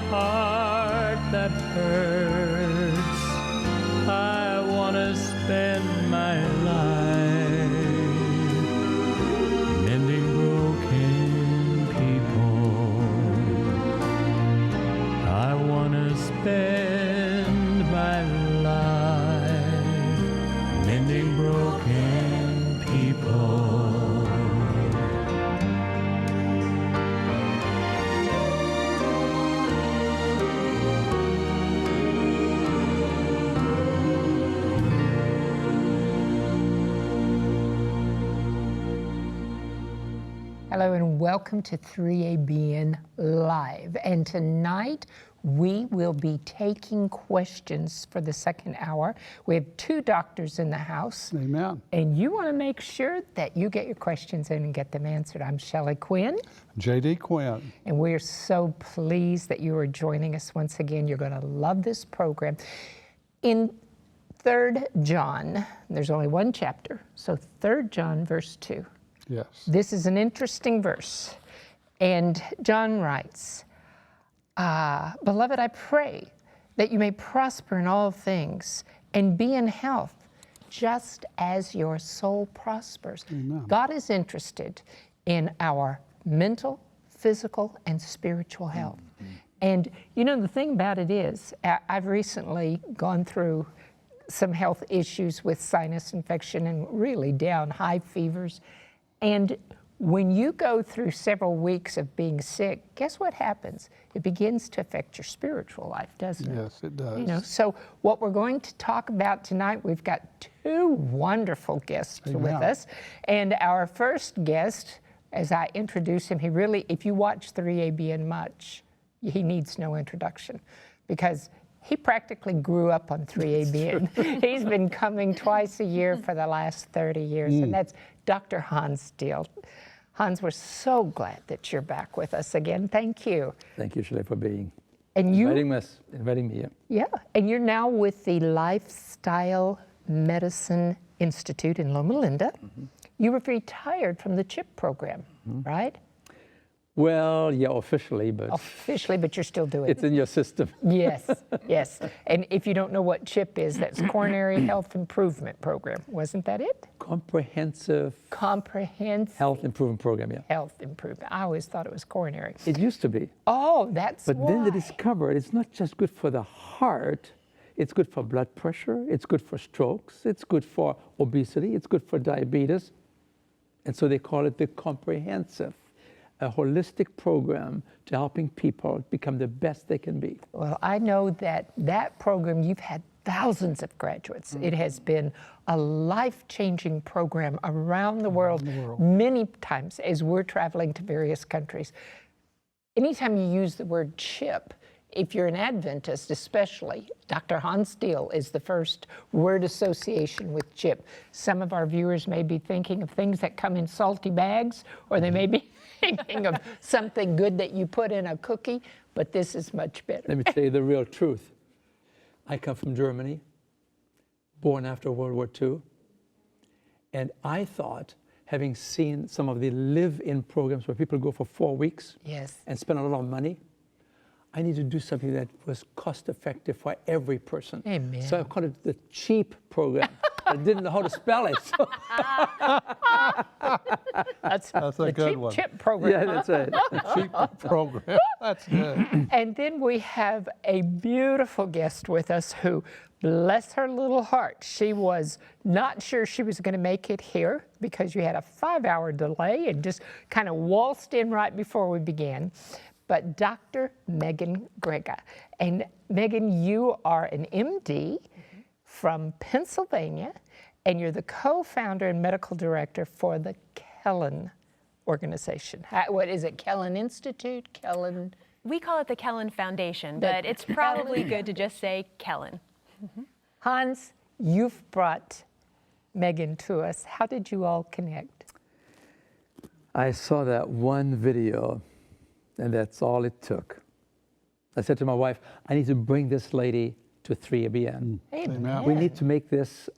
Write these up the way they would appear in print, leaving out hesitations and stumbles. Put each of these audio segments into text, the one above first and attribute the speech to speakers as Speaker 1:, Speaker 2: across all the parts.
Speaker 1: heart that hurts. I want to spend my life mending broken people. I want to spend my life mending broken people.
Speaker 2: Hello and welcome to 3ABN Live. And tonight we will be taking questions for the second hour. We have two doctors in the house.
Speaker 3: Amen.
Speaker 2: And you want to make sure that you get your questions in and get them answered. I'm Shelley Quinn.
Speaker 3: JD Quinn.
Speaker 2: And we're so pleased that you are joining us once again. You're going to love this program. In 3 John, there's only one chapter, so 3 John verse 2.
Speaker 3: Yes.
Speaker 2: This is an interesting verse. And John writes, Beloved, I pray that you may prosper in all things and be in health, just as your soul prospers.
Speaker 3: Amen.
Speaker 2: God is interested in our mental, physical, and spiritual health. Mm-hmm. And you know, the thing about it is, I've recently gone through some health issues with sinus infection and really down, high fevers. And when you go through several weeks of being sick, guess what happens? It begins to affect your spiritual life, doesn't it?
Speaker 3: Yes, it does.
Speaker 2: You know, so what we're going to talk about tonight, we've got two wonderful guests with us. And our first guest, as I introduce him, he really, if you watch 3ABN much, he needs no introduction because he practically grew up on 3ABN. He's been coming twice a year for the last 30 years, and that's Dr. Hans Diehl. Hans, we're so glad that you're back with us again. Thank you.
Speaker 4: Thank you, Shelley, for being
Speaker 2: and
Speaker 4: inviting me here.
Speaker 2: Yeah, and you're now with the Lifestyle Medicine Institute in Loma Linda. Mm-hmm. You were retired from the CHIP program, right?
Speaker 4: Well, yeah, officially, but
Speaker 2: you're still doing it.
Speaker 4: It's in your system.
Speaker 2: Yes, yes. And if you don't know what CHIP is, that's Coronary Health Improvement Program. Wasn't that it?
Speaker 4: Comprehensive Health Improvement Program, yeah.
Speaker 2: Health Improvement. I always thought it was coronary.
Speaker 4: It used to be.
Speaker 2: Oh, that's
Speaker 4: But
Speaker 2: why.
Speaker 4: then they discovered it's not just good for the heart, it's good for blood pressure, it's good for strokes, it's good for obesity, it's good for diabetes. And so they call it the comprehensive, a holistic program to helping people become the best they can be.
Speaker 2: Well, I know that program, you've had thousands of graduates. It has been a life-changing program around the world many times as we're traveling to various countries. Anytime you use the word CHIP, if you're an Adventist especially, Dr. Hans Diehl is the first word association with CHIP. Some of our viewers may be thinking of things that come in salty bags, or they may be thinking of something good that you put in a cookie, but this is much better.
Speaker 4: Let me tell you the real truth. I come from Germany, born after World War II, and I thought, having seen some of the live-in programs where people go for 4 weeks and spend a lot of money, I need to do something that was cost-effective for every person.
Speaker 2: Amen.
Speaker 4: So I called it the CHEAP program. I didn't know how to spell it. So.
Speaker 2: That's
Speaker 3: a good one.
Speaker 2: CHIP program.
Speaker 4: Yeah, that's right.
Speaker 3: Cheap program. That's good.
Speaker 2: And then we have a beautiful guest with us who, bless her little heart, she was not sure she was going to make it here because you had a 5-hour delay and just kind of waltzed in right before we began. But Dr. Meagan Grega. And Meagan, you are an MD from Pennsylvania, and you're the co-founder and medical director for the Kellen organization. What is it, Kellen Institute? Kellen?
Speaker 5: We call it the Kellen Foundation, but it's probably good to just say Kellen.
Speaker 2: Hans, you've brought Meagan to us. How did you all connect?
Speaker 4: I saw that one video, and that's all it took. I said to my wife, I need to bring this lady to 3ABN.
Speaker 2: Amen.
Speaker 4: We need to make this,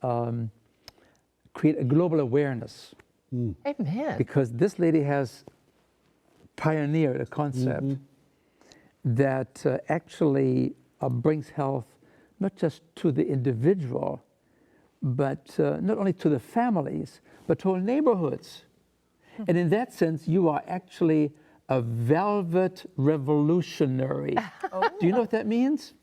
Speaker 4: create a global awareness.
Speaker 2: Amen.
Speaker 4: Because this lady has pioneered a concept that actually brings health not just to the individual, but not only to the families, but to whole neighborhoods. And in that sense, you are actually a velvet revolutionary. Do you know what that means?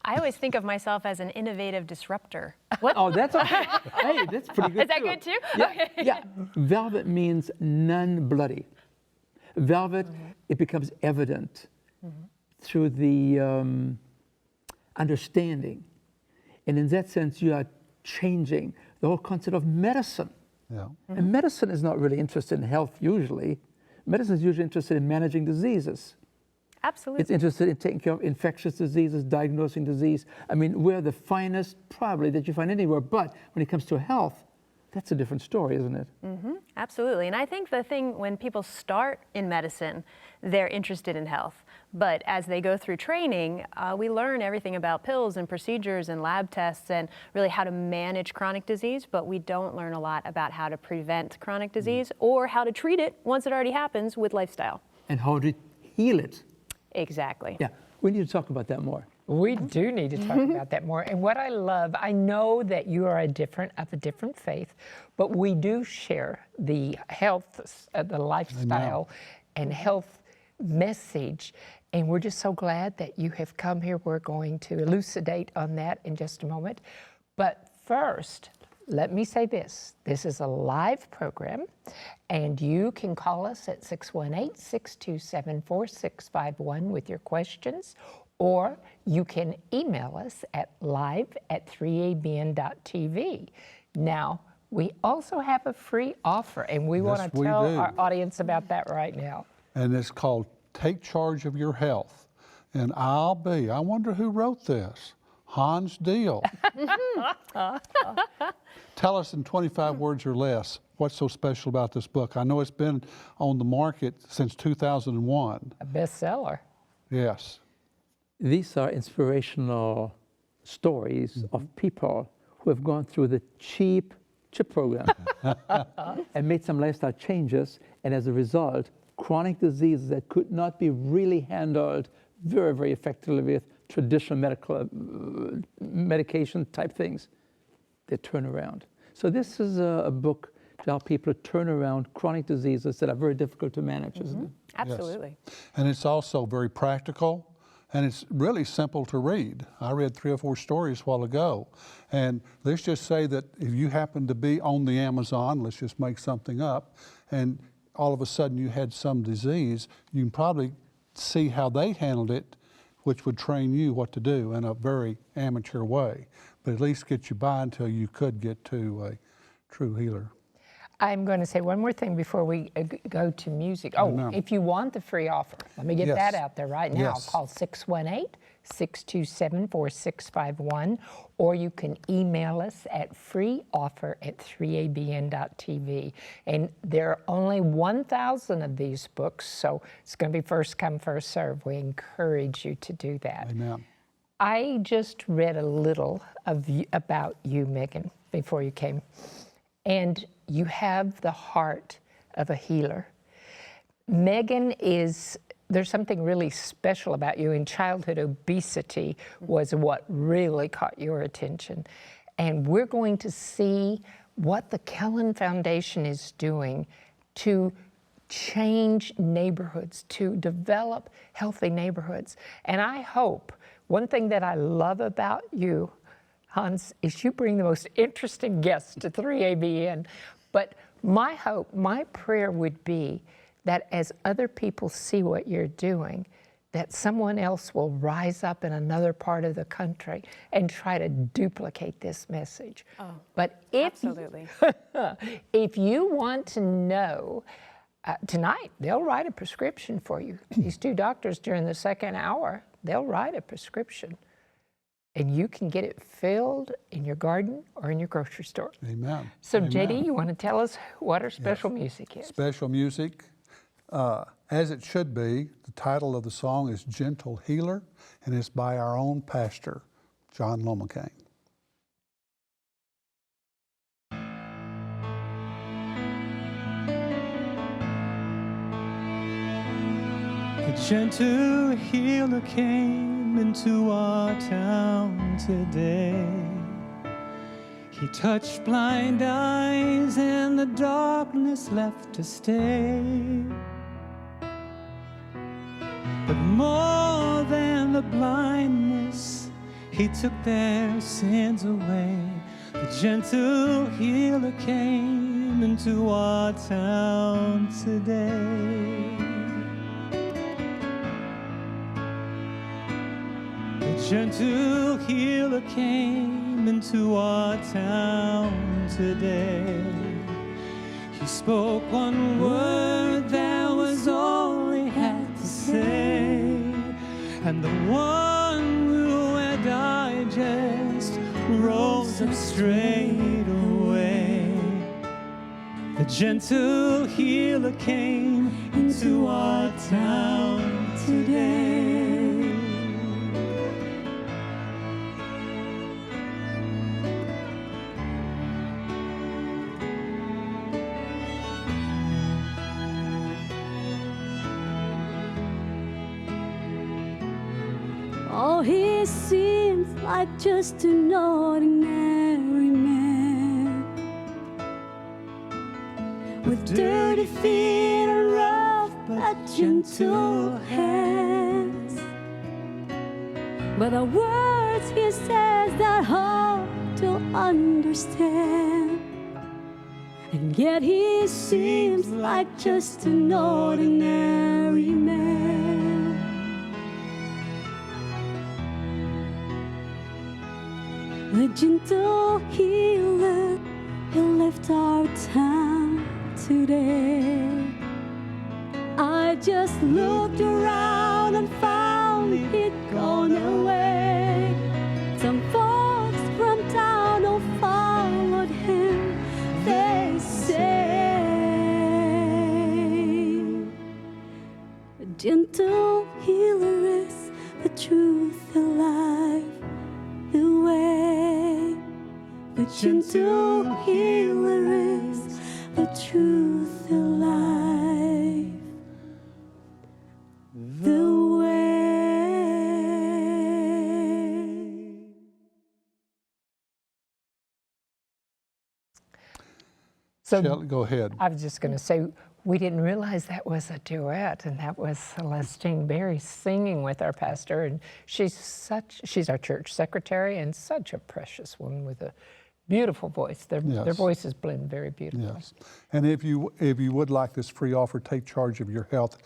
Speaker 5: I always think of myself as an innovative disruptor.
Speaker 4: Oh, that's okay. Hey, that's pretty good.
Speaker 5: Is that
Speaker 4: too.
Speaker 5: good too?
Speaker 4: Yeah,
Speaker 5: Okay.
Speaker 4: yeah. Velvet means non-bloody. Velvet, it becomes evident through the understanding. And in that sense, you are changing the whole concept of medicine.
Speaker 3: Yeah.
Speaker 4: And medicine is not really interested in health usually. Medicine is usually interested in managing diseases.
Speaker 5: Absolutely.
Speaker 4: It's interested in taking care of infectious diseases, diagnosing disease. I mean, we're the finest probably that you find anywhere, but when it comes to health, that's a different story, isn't it?
Speaker 5: Absolutely. And I think the thing when people start in medicine, they're interested in health. But as they go through training, we learn everything about pills and procedures and lab tests and really how to manage chronic disease, but we don't learn a lot about how to prevent chronic disease or how to treat it once it already happens with lifestyle.
Speaker 4: And how to heal it.
Speaker 5: Exactly.
Speaker 4: Yeah, we need to talk about that more.
Speaker 2: We do need to talk about that more. And what I love, I know that you are of a different faith, but we do share the health, the lifestyle and health message. And we're just so glad that you have come here. We're going to elucidate on that in just a moment. But first, let me say this. This is a live program, and you can call us at 618-627-4651 with your questions, or you can email us at live@3abn.tv. Now, we also have a free offer, and we want to tell our audience about that right now.
Speaker 3: And it's called Take Charge of Your Health. And I wonder who wrote this. Hans Diehl. Tell us in 25 words or less, what's so special about this book? I know it's been on the market since 2001.
Speaker 2: A bestseller.
Speaker 3: Yes.
Speaker 4: These are inspirational stories of people who have gone through the CHIP program and made some lifestyle changes, and as a result, chronic diseases that could not be really handled very, very effectively with traditional medical medication type things, they turn around. So this is a book to help people turn around chronic diseases that are very difficult to manage, isn't it?
Speaker 5: Absolutely.
Speaker 3: Yes. And it's also very practical, and it's really simple to read. I read 3 or 4 stories a while ago, and let's just say that if you happen to be on the Amazon, let's just make something up, and all of a sudden you had some disease, you can probably see how they handled it, which would train you what to do in a very amateur way, but at least get you by until you could get to a true healer.
Speaker 2: I'm going to say one more thing before we go to music. Oh, if you want the free offer, let me get that out there right now.
Speaker 3: Yes.
Speaker 2: Call 618-627-4651, or you can email us at freeoffer@3abn.tv. And there are only 1,000 of these books, so it's going to be first come, first serve. We encourage you to do that.
Speaker 3: Amen.
Speaker 2: I just read a little about you, Meagan, before you came. And you have the heart of a healer. Meagan there's something really special about you, and childhood obesity was what really caught your attention. And we're going to see what the Kellen Foundation is doing to change neighborhoods, to develop healthy neighborhoods. And I hope, one thing that I love about you, Hans, is you bring the most interesting guests to 3ABN. But my hope, my prayer would be that as other people see what you're doing, that someone else will rise up in another part of the country and try to duplicate this message.
Speaker 5: Oh,
Speaker 2: but
Speaker 5: absolutely.
Speaker 2: If you want to know, tonight they'll write a prescription for you. These 2 doctors during the second hour, they'll write a prescription. And you can get it filled in your garden or in your grocery store.
Speaker 3: Amen.
Speaker 2: So
Speaker 3: Amen.
Speaker 2: JD, you want to tell us what our special music is?
Speaker 3: Special music, as it should be. The title of the song is Gentle Healer, and it's by our own pastor, John Lomacaine. The
Speaker 1: gentle healer came into our town today. He touched blind eyes and the darkness left to stay. But more than the blindness, he took their sins away. The gentle healer came into our town today. The gentle healer came into our town today. He spoke one word, that was all he had to say. And the one who had died just rose up straight away. The gentle healer came into our town today.
Speaker 6: Oh, he seems like just an ordinary man, with dirty feet and rough but gentle hands. But the words he says are hard to understand, and yet he seems like just an ordinary man. The gentle healer, he left our town today. I just looked around and found he'd gone away. Some folks from town who followed him, they say, the gentle healer is the truth, the life, the way. The gentle healer is the truth, the life, the way.
Speaker 2: So
Speaker 3: Shelley, go ahead.
Speaker 2: I was just going to say, we didn't realize that was a duet, and that was Celestine Berry singing with our pastor, and she's our church secretary, and such a precious woman with a beautiful voice. Their voices blend very beautifully.
Speaker 3: Yes. And if you would like this free offer, Take Charge of Your Health,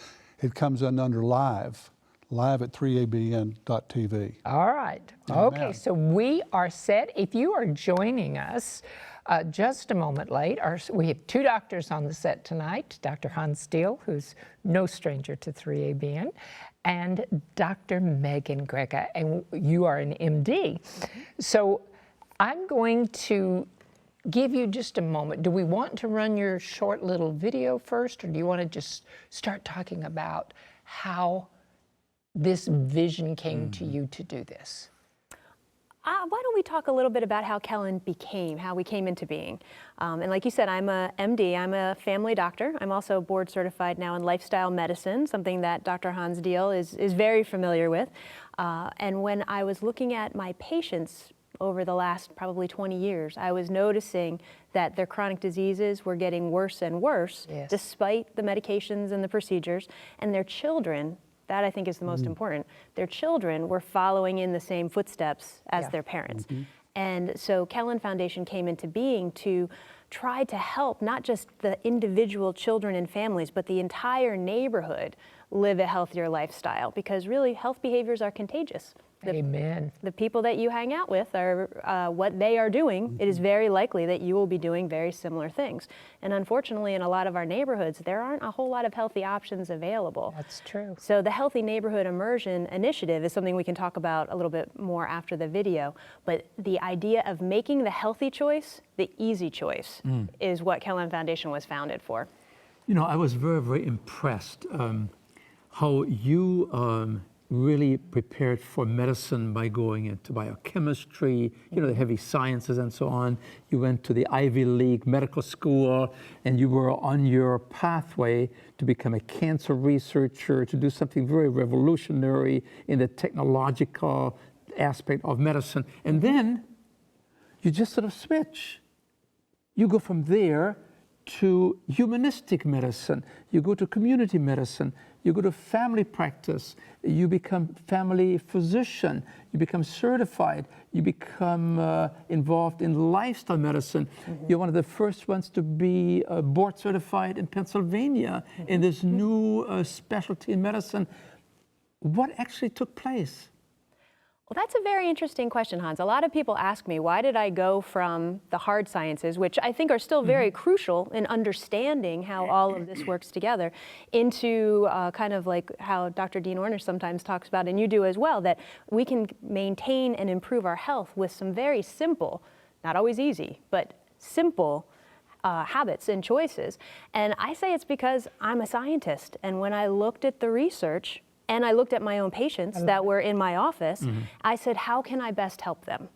Speaker 3: it comes in under live at 3abn.tv.
Speaker 2: All right.
Speaker 3: Amen.
Speaker 2: Okay, so we are set. If you are joining us just a moment late, we have two doctors on the set tonight, Dr. Hans Diehl, who's no stranger to 3ABN, and Dr. Meagan Grega, and you are an MD. So I'm going to give you just a moment. Do we want to run your short little video first, or do you want to just start talking about how this vision came to you to do this?
Speaker 5: Why don't we talk a little bit about how Kellen became, how we came into being. And like you said, I'm a MD, I'm a family doctor. I'm also board certified now in lifestyle medicine, something that Dr. Hans Diehl is very familiar with. And when I was looking at my patients over the last probably 20 years, I was noticing that their chronic diseases were getting worse and worse, despite the medications and the procedures, and their children, that I think is the most important, their children were following in the same footsteps as their parents. And so Kellen Foundation came into being to try to help not just the individual children and families, but the entire neighborhood live a healthier lifestyle, because really health behaviors are contagious.
Speaker 2: Amen.
Speaker 5: The people that you hang out with are what they are doing. It is very likely that you will be doing very similar things. And unfortunately, in a lot of our neighborhoods, there aren't a whole lot of healthy options available.
Speaker 2: That's true.
Speaker 5: So the Healthy Neighborhood Immersion Initiative is something we can talk about a little bit more after the video. But the idea of making the healthy choice the easy choice is what Kellen Foundation was founded for.
Speaker 4: You know, I was very, very impressed how you really prepared for medicine by going into biochemistry, you know, the heavy sciences and so on. You went to the Ivy League medical school, and you were on your pathway to become a cancer researcher, to do something very revolutionary in the technological aspect of medicine. And then you just sort of switch. You go from there to humanistic medicine. You go to community medicine. You go to family practice. You become family physician. You become certified. You become involved in lifestyle medicine. You're one of the first ones to be board certified in Pennsylvania in this new specialty in medicine. What actually took place?
Speaker 5: Well, that's a very interesting question, Hans. A lot of people ask me, why did I go from the hard sciences, which I think are still very crucial in understanding how all of this works together, into kind of like how Dr. Dean Ornish sometimes talks about, and you do as well, that we can maintain and improve our health with some very simple, not always easy, but simple habits and choices. And I say it's because I'm a scientist, and when I looked at the research, and I looked at my own patients that were in my office, I said, how can I best help them?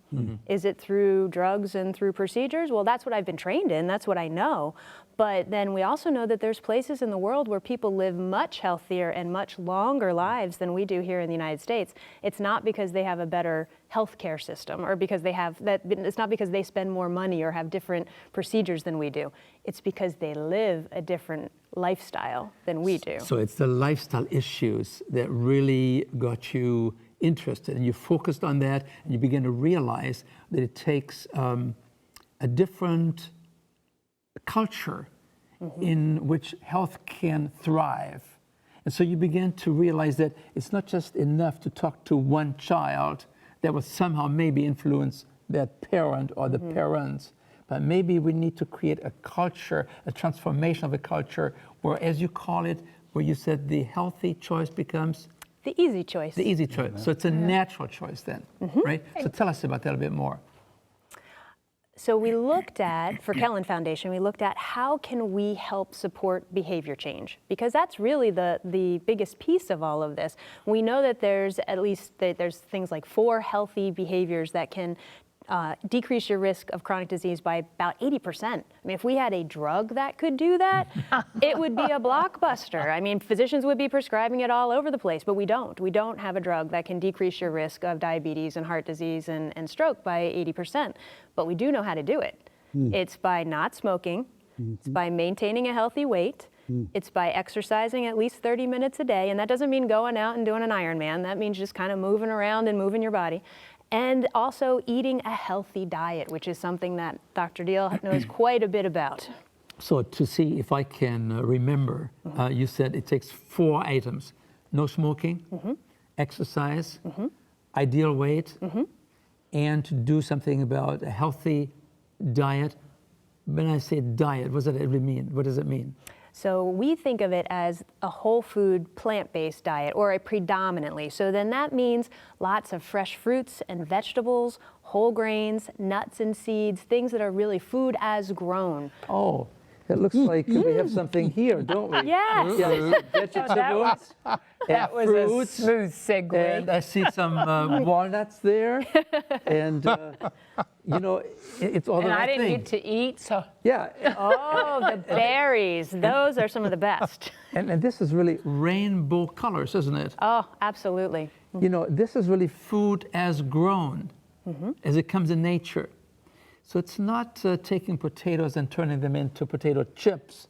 Speaker 5: Is it through drugs and through procedures? Well, that's what I've been trained in, that's what I know. But then we also know that there's places in the world where people live much healthier and much longer lives than we do here in the United States. It's not because they have a better healthcare system, or because they have that. It's not because they spend more money or have different procedures than we do. It's because they live a different lifestyle than we do.
Speaker 4: So it's the lifestyle issues that really got you interested, and you focused on that, and you begin to realize that it takes a different culture in which health can thrive. And so you begin to realize that it's not just enough to talk to one child that will somehow maybe influence that parent or the parents, but maybe we need to create a culture, a transformation of a culture where, as you call it, where you said the healthy choice becomes
Speaker 5: the easy choice.
Speaker 4: the easy choice. So it's a natural choice then, right? So tell us about that a bit more.
Speaker 5: So we looked at, for Kellen Foundation, we looked at how can we help support behavior change? Because that's really the biggest piece of all of this. We know that there's there's things like 4 healthy behaviors that can decrease your risk of chronic disease by about 80%. I mean, if we had a drug that could do that, it would be a blockbuster. I mean, physicians would be prescribing it all over the place, but we don't. We don't have a drug that can decrease your risk of diabetes and heart disease and stroke by 80%. But we do know how to do it. It's by not smoking. It's by maintaining a healthy weight. It's by exercising at least 30 minutes a day. And that doesn't mean going out and doing an Ironman. That means just kind of moving around and moving your body. And also eating a healthy diet, which is something that Dr. Diehl knows quite a bit about.
Speaker 4: So to see if I can remember, you said it takes 4 items: no smoking, exercise, ideal weight, and to do something about a healthy diet. When I say diet, what does it really mean? What does it mean?
Speaker 5: So we think of it as a whole food, plant-based diet, or a predominantly. So then that means lots of fresh fruits and vegetables, whole grains, nuts and seeds, things that are really food as grown.
Speaker 4: Oh, it looks like we have something here, don't we?
Speaker 5: Yes.
Speaker 4: Yeah, vegetables,
Speaker 2: That was
Speaker 4: fruits,
Speaker 2: a smooth segue.
Speaker 4: and I see some walnuts there, and you know, it's all the
Speaker 2: And I
Speaker 4: right
Speaker 2: didn't
Speaker 4: thing.
Speaker 2: get to eat, so
Speaker 4: Yeah,
Speaker 5: Oh, the berries. Those are some of the best.
Speaker 4: and this is really rainbow colors, isn't it?
Speaker 5: Oh, absolutely.
Speaker 4: You know, this is really food as grown, as it comes in nature. So it's not taking potatoes and turning them into potato chips,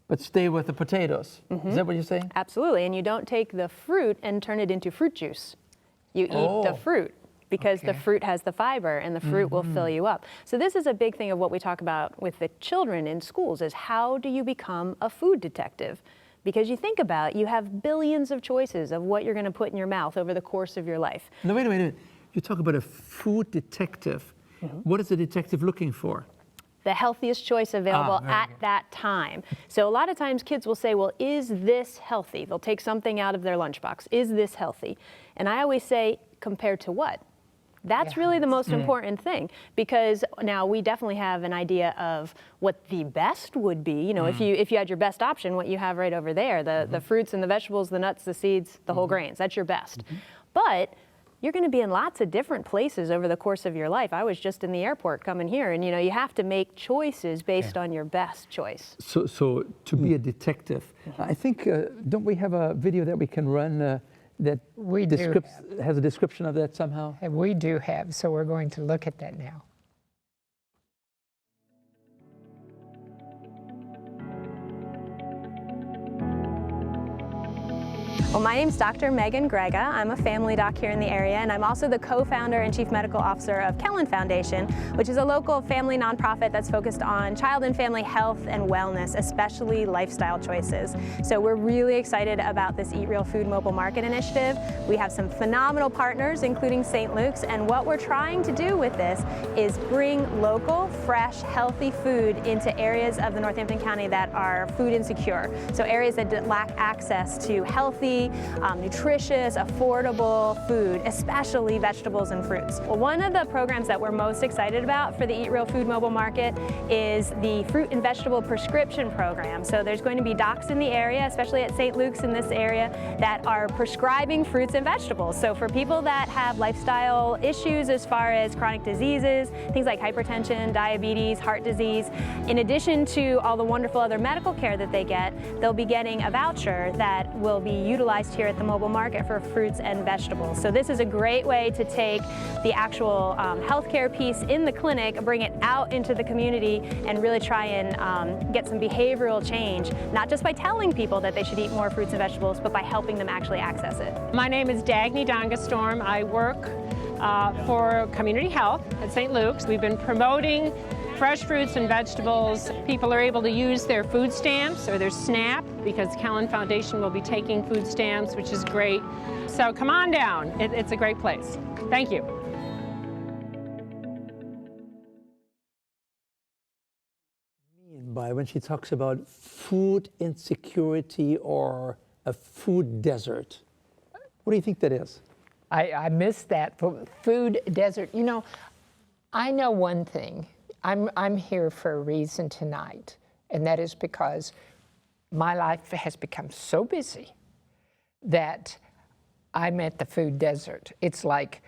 Speaker 4: but stay with the potatoes. Is that what you're saying?
Speaker 5: Absolutely. And you don't take the fruit and turn it into fruit juice. You eat the fruit, because the fruit has the fiber, and the fruit will fill you up. So this is a big thing of what we talk about with the children in schools, is how do you become a food detective? Because you think about, you have billions of choices of what you're going to put in your mouth over the course of your life.
Speaker 4: No, wait a minute. You talk about a food detective. What is the detective looking for?
Speaker 5: The healthiest choice available at that time. So a lot of times kids will say, well, is this healthy? They'll take something out of their lunchbox. Is this healthy? And I always say, compared to what? That's really the most important thing, because now we definitely have an idea of what the best would be. You know, if you had your best option, what you have right over there, the fruits and the vegetables, the nuts, the seeds, the whole grains, that's your best. But you're going to be in lots of different places over the course of your life. I was just in the airport coming here, and you know, you have to make choices based on your best choice.
Speaker 4: So to be a detective, I think, don't we have a video that we can run that has a description of that somehow?
Speaker 2: We do have, so we're going to look at that now.
Speaker 5: Well, my name's Dr. Meagan Grega. I'm a family doc here in the area, and I'm also the co-founder and chief medical officer of Kellen Foundation, which is a local family nonprofit that's focused on child and family health and wellness, especially lifestyle choices. So we're really excited about this Eat Real Food Mobile Market initiative. We have some phenomenal partners, including St. Luke's, and what we're trying to do with this is bring local, fresh, healthy food into areas of the Northampton County that are food insecure. So areas that lack access to healthy, nutritious, affordable food, especially vegetables and fruits. Well, one of the programs that we're most excited about for the Eat Real Food Mobile Market is the fruit and vegetable prescription program. So there's going to be docs in the area, especially at St. Luke's in this area, that are prescribing fruits and vegetables. So for people that have lifestyle issues as far as chronic diseases, things like hypertension, diabetes, heart disease, in addition to all the wonderful other medical care that they get, they'll be getting a voucher that will be utilized here at the mobile market for fruits and vegetables. So this is a great way to take the actual healthcare piece in the clinic, bring it out into the community, and really try and get some behavioral change, not just by telling people that they should eat more fruits and vegetables, but by helping them actually access it.
Speaker 7: My name is Dagny Dongastorm. I work for Community Health at St. Luke's. We've been promoting fresh fruits and vegetables. People are able to use their food stamps or their SNAP, because Kellen Foundation will be taking food stamps, which is great. So come on down. It's a great place. Thank you.
Speaker 4: By when she talks about food insecurity or a food desert, what do you think that is?
Speaker 2: I missed that. Food desert. You know, I know one thing. I'm here for a reason tonight, and that is because my life has become so busy that I'm at the food desert. It's like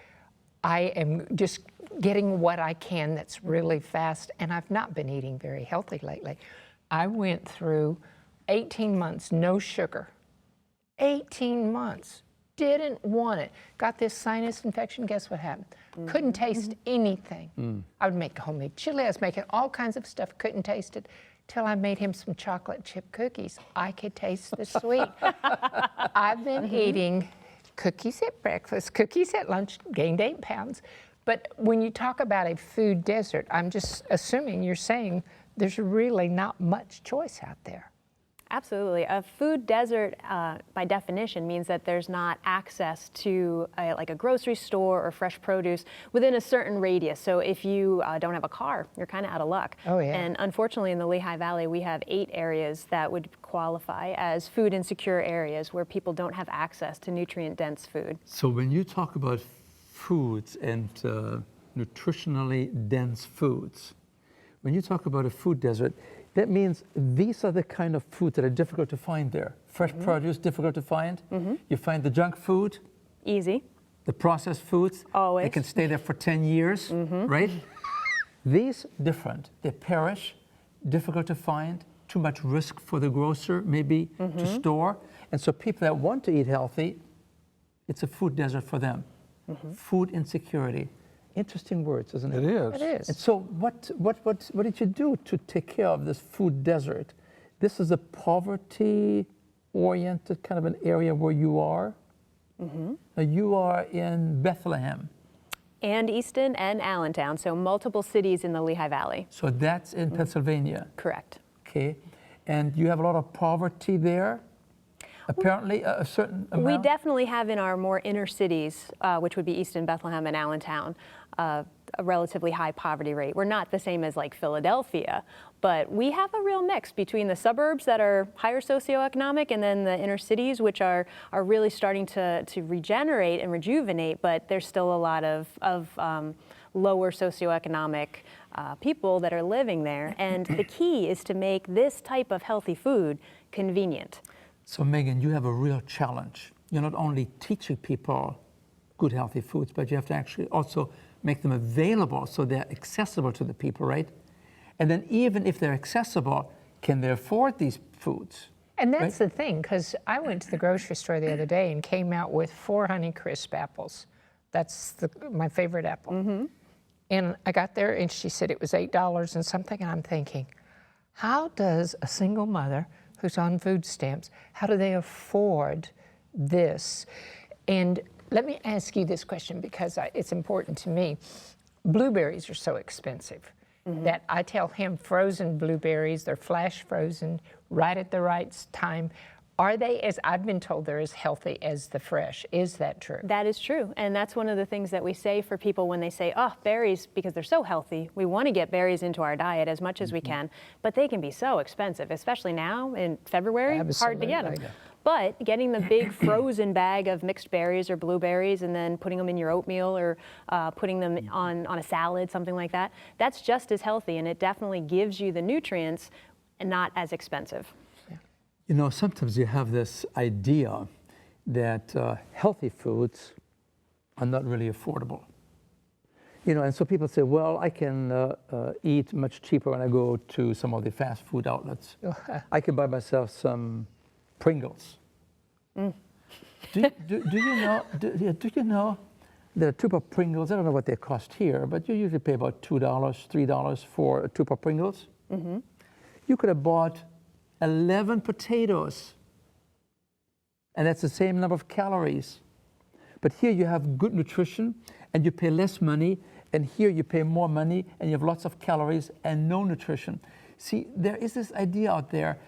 Speaker 2: I am just getting what I can that's really fast, and I've not been eating very healthy lately. I went through 18 months, no sugar. 18 months. Didn't want it. Got this sinus infection, guess what happened? Couldn't taste anything. I would make homemade chili, I was making all kinds of stuff, couldn't taste it, till I made him some chocolate chip cookies. I could taste the sweet. I've been eating cookies at breakfast, cookies at lunch, gained 8 pounds. But when you talk about a food desert, I'm just assuming you're saying there's really not much choice out there.
Speaker 5: Absolutely. A food desert, by definition, means that there's not access to like a grocery store or fresh produce within a certain radius. So if you don't have a car, you're kind of out of luck.
Speaker 2: Oh, yeah.
Speaker 5: And unfortunately, in the Lehigh Valley, we have 8 areas that would qualify as food insecure areas where people don't have access to nutrient-dense food.
Speaker 4: So when you talk about foods and nutritionally dense foods, when you talk about a food desert, that means these are the kind of food that are difficult to find there. Fresh produce, difficult to find. You find the junk food.
Speaker 5: Easy.
Speaker 4: The processed foods.
Speaker 5: Always.
Speaker 4: They can stay there for 10 years, right? These, different. They perish, difficult to find, too much risk for the grocer, maybe, to store. And so people that want to eat healthy, it's a food desert for them. Food insecurity. Interesting words, isn't it?
Speaker 3: It is.
Speaker 2: It is.
Speaker 4: And so what did you do to take care of this food desert? This is a poverty-oriented kind of an area where you are. Now you are in Bethlehem.
Speaker 5: And Easton and Allentown, so multiple cities in the Lehigh Valley.
Speaker 4: So that's in Pennsylvania.
Speaker 5: Correct.
Speaker 4: Okay. And you have a lot of poverty there? Apparently, a certain amount?
Speaker 5: We definitely have in our more inner cities, which would be Easton, Bethlehem, and Allentown, a a relatively high poverty rate. We're not the same as like Philadelphia, but we have a real mix between the suburbs that are higher socioeconomic and then the inner cities, which are really starting to regenerate and rejuvenate, but there's still a lot of lower socioeconomic people that are living there. And the key is to make this type of healthy food convenient.
Speaker 4: So Meagan, you have a real challenge. You're not only teaching people good healthy foods, but you have to actually also make them available so they're accessible to the people, right? And then even if they're accessible, can they afford these foods?
Speaker 2: And that's the thing, because I went to the grocery store the other day and came out with 4 Honeycrisp apples. That's my favorite apple. Mm-hmm. And I got there and she said it was $8 and something, and I'm thinking, how does a single mother who's on food stamps, how do they afford this? And let me ask you this question because it's important to me. Blueberries are so expensive that I tell him frozen blueberries, they're flash frozen right at the right time. Are they, as I've been told, they're as healthy as the fresh? Is that true?
Speaker 5: That is true. And that's one of the things that we say for people when they say, oh, berries, because they're so healthy. We want to get berries into our diet as much as we can, but they can be so expensive, especially now in February. Hard to get them. But getting the big frozen bag of mixed berries or blueberries and then putting them in your oatmeal or putting them on a salad, something like that, that's just as healthy, and it definitely gives you the nutrients and not as expensive.
Speaker 4: You know, sometimes you have this idea that healthy foods are not really affordable. You know, and so people say, well, I can eat much cheaper when I go to some of the fast food outlets. I can buy myself some Pringles. Do you know that a tube of Pringles, I don't know what they cost here, but you usually pay about $2, $3 for a tube of Pringles. Mm-hmm. You could have bought 11 potatoes, and that's the same number of calories. But here you have good nutrition and you pay less money, and here you pay more money and you have lots of calories and no nutrition. See, there is this idea out there,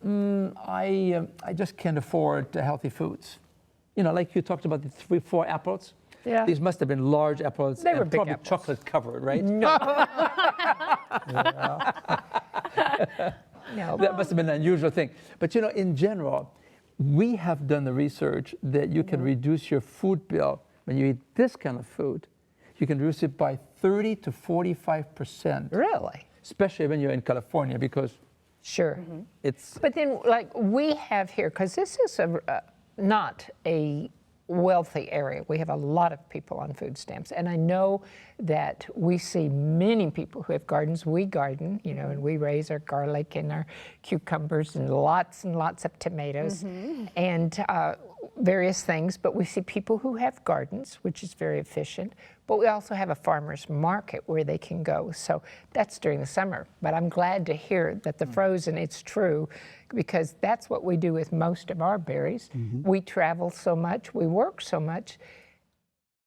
Speaker 4: I just can't afford healthy foods. You know, like you talked about the 3-4 apples. Yeah. These must have been large apples.
Speaker 2: They were big
Speaker 4: probably
Speaker 2: apples.
Speaker 4: Chocolate covered, right?
Speaker 2: No. No.
Speaker 4: That must have been an unusual thing. But you know, in general, we have done the research that you can reduce your food bill when you eat this kind of food. You can reduce it by 30 to 45%.
Speaker 2: Really?
Speaker 4: Especially when you're in California, because
Speaker 2: sure,
Speaker 4: it's.
Speaker 2: But then, like we have here, because this is not a wealthy area. We have a lot of people on food stamps, and I know that we see many people who have gardens. We garden, you know, and we raise our garlic and our cucumbers and lots of tomatoes and various things. But we see people who have gardens, which is very efficient. But we also have a farmer's market where they can go. So that's during the summer. But I'm glad to hear that the frozen, it's true, because that's what we do with most of our berries. We travel so much, we work so much.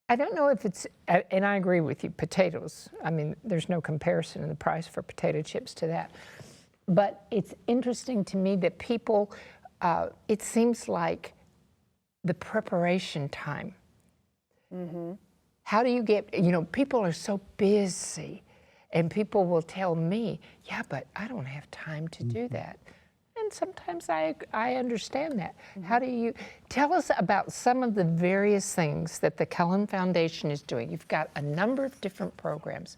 Speaker 2: I don't know if it's, and I agree with you, potatoes. I mean, there's no comparison in the price for potato chips to that. But it's interesting to me that people, it seems like the preparation time. How do you get, you know, people are so busy, and people will tell me, yeah, but I don't have time to do that. And sometimes I understand that. How do you, tell us about some of the various things that the Cullen Foundation is doing. You've got a number of different programs.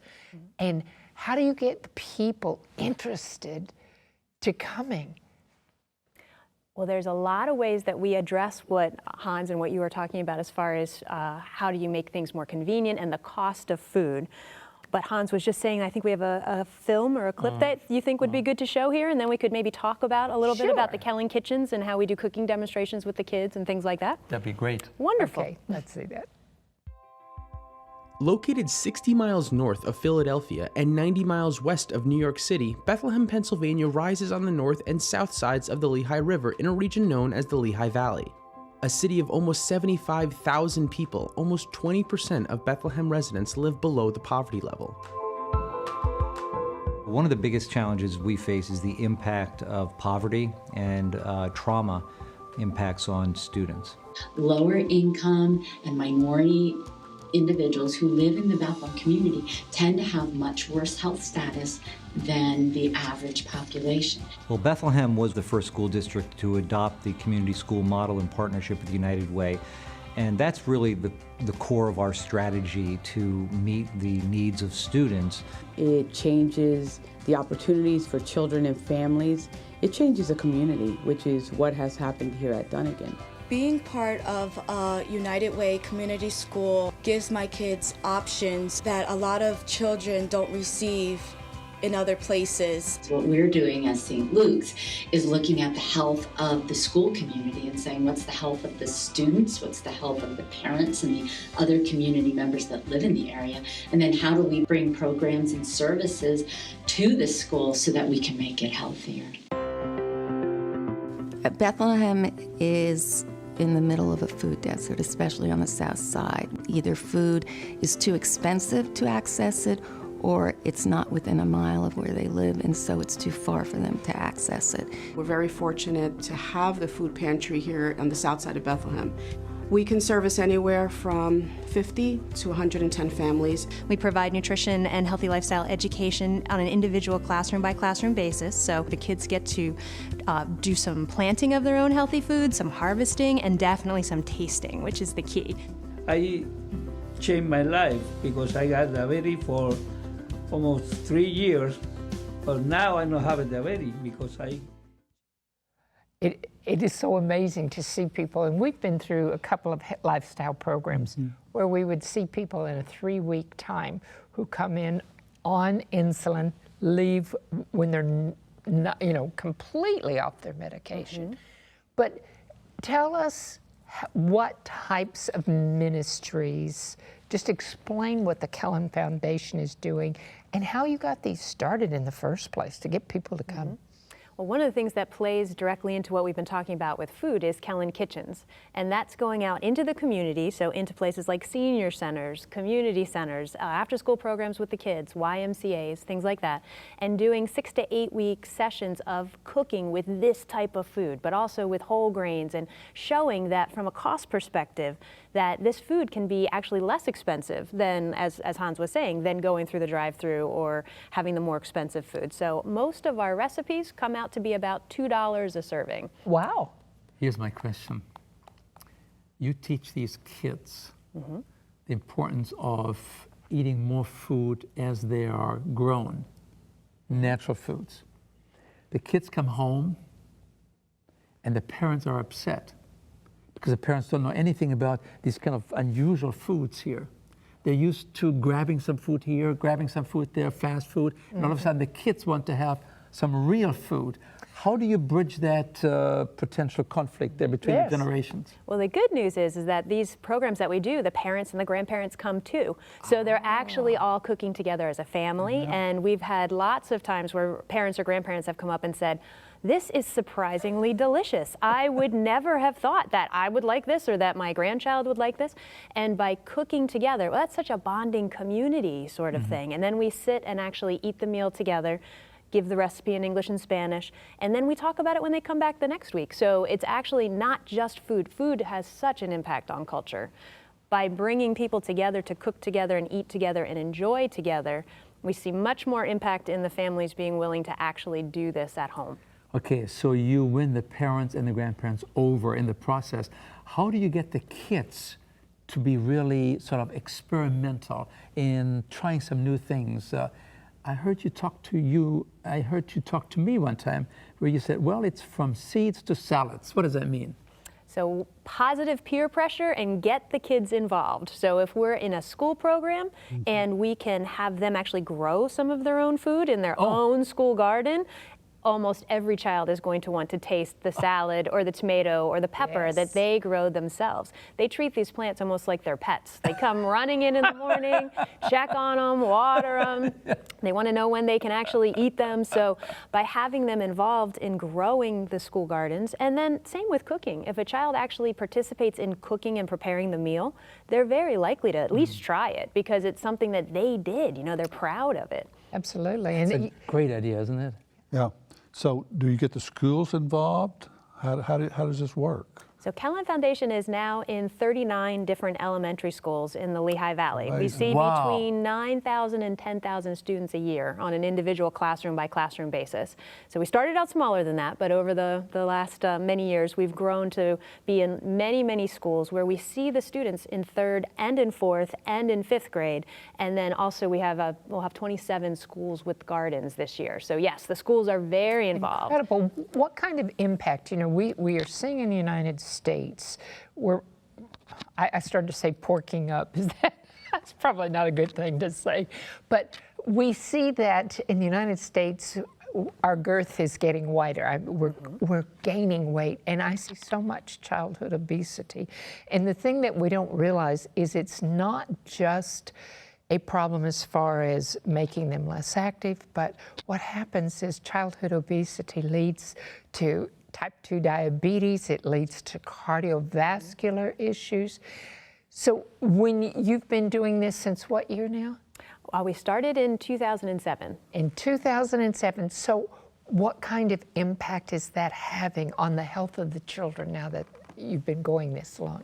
Speaker 2: And how do you get the people interested to coming?
Speaker 5: Well, there's a lot of ways that we address what Hans and what you were talking about as far as how do you make things more convenient and the cost of food. But Hans was just saying, I think we have a film or a clip that you think would be good to show here, and then we could maybe talk about a little bit about the Kellen kitchens and how we do cooking demonstrations with the kids and things like that.
Speaker 4: That'd be great.
Speaker 5: Wonderful.
Speaker 2: Okay, let's see that.
Speaker 8: Located 60 miles north of Philadelphia and 90 miles west of New York City, Bethlehem, Pennsylvania rises on the north and south sides of the Lehigh River in a region known as the Lehigh Valley. A city of almost 75,000 people, almost 20% of Bethlehem residents live below the poverty level.
Speaker 9: One of the biggest challenges we face is the impact of poverty and trauma impacts on students.
Speaker 10: Lower income and minority individuals who live in the Bethlehem community tend to have much worse health status than the average population.
Speaker 9: Well, Bethlehem was the first school district to adopt the community school model in partnership with United Way. And that's really the core of our strategy to meet the needs of students.
Speaker 11: It changes the opportunities for children and families. It changes a community, which is what has happened here at Dunnigan.
Speaker 12: Being part of a United Way community school gives my kids options that a lot of children don't receive in other places.
Speaker 10: What we're doing as St. Luke's is looking at the health of the school community and saying what's the health of the students, what's the health of the parents and the other community members that live in the area, and then how do we bring programs and services to the school so that we can make it healthier.
Speaker 13: Bethlehem is in the middle of a food desert, especially on the south side. Either food is too expensive to access it, or it's not within a mile of where they live, and so it's too far for them to access it.
Speaker 14: We're very fortunate to have the food pantry here on the south side of Bethlehem. We can service anywhere from 50 to 110 families.
Speaker 15: We provide nutrition and healthy lifestyle education on an individual classroom by classroom basis, so the kids get to do some planting of their own healthy food, some harvesting, and definitely some tasting, which is the key.
Speaker 16: I changed my life because I got diabetes for almost 3 years, but now I don't have a diabetes because
Speaker 2: It is so amazing to see people, and we've been through a couple of lifestyle programs where we would see people in a 3-week time who come in on insulin, leave when they're not, completely off their medication. But tell us what types of ministries, just explain what the Kellen Foundation is doing and how you got these started in the first place to get people to come.
Speaker 5: Well, one of the things that plays directly into what we've been talking about with food is Kellen Kitchens. And that's going out into the community, so into places like senior centers, community centers, after-school programs with the kids, YMCAs, things like that, and doing 6 to 8 week sessions of cooking with this type of food, but also with whole grains, and showing that from a cost perspective, that this food can be actually less expensive than, as Hans was saying, than going through the drive-through or having the more expensive food. So most of our recipes come out to be about $2 a serving.
Speaker 2: Wow.
Speaker 4: Here's my question. You teach these kids the importance of eating more food as they are grown, natural foods. The kids come home and the parents are upset because the parents don't know anything about these kind of unusual foods here. They're used to grabbing some food here, grabbing some food there, fast food, and all of a sudden the kids want to have some real food. How do you bridge that potential conflict there between the generations?
Speaker 5: Well, the good news is that these programs that we do, the parents and the grandparents come too. So they're actually all cooking together as a family, and we've had lots of times where parents or grandparents have come up and said, this is surprisingly delicious. I would never have thought that I would like this or that my grandchild would like this. And by cooking together, well, that's such a bonding community sort of thing. And then we sit and actually eat the meal together, give the recipe in English and Spanish, and then we talk about it when they come back the next week. So it's actually not just food. Food has such an impact on culture. By bringing people together to cook together and eat together and enjoy together, we see much more impact in the families being willing to actually do this at home.
Speaker 4: Okay, so you win the parents and the grandparents over in the process. How do you get the kids to be really sort of experimental in trying some new things? I heard you talk to me one time where you said, well, it's from seeds to salads. What does that mean?
Speaker 5: So positive peer pressure and get the kids involved. So if we're in a school program and we can have them actually grow some of their own food in their own school garden, almost every child is going to want to taste the salad or the tomato or the pepper that they grow themselves. They treat these plants almost like they're pets. They come running in the morning, check on them, water them. They want to know when they can actually eat them. So by having them involved in growing the school gardens, and then same with cooking. If a child actually participates in cooking and preparing the meal, they're very likely to at least try it because it's something that they did. They're proud of it.
Speaker 2: Absolutely.
Speaker 4: It's a great idea, isn't it?
Speaker 3: Yeah. So do you get the schools involved? How does this work?
Speaker 5: So Kellen Foundation is now in 39 different elementary schools in the Lehigh Valley. We see between 9,000 and 10,000 students a year on an individual classroom by classroom basis. So we started out smaller than that, but over the last many years, we've grown to be in many, many schools where we see the students in 3rd and in 4th and in 5th grade. And then also we'll have 27 schools with gardens this year. So yes, the schools are very involved.
Speaker 2: Incredible. What kind of impact, you know, we are seeing in the United States, I started to say porking up. That's probably not a good thing to say, but we see that in the United States, our girth is getting wider. We're gaining weight, and I see so much childhood obesity. And the thing that we don't realize is it's not just a problem as far as making them less active, but what happens is childhood obesity leads to type 2 diabetes, it leads to cardiovascular issues. So when you've been doing this since what year now?
Speaker 5: We started in 2007.
Speaker 2: In 2007. So what kind of impact is that having on the health of the children now that you've been going this long?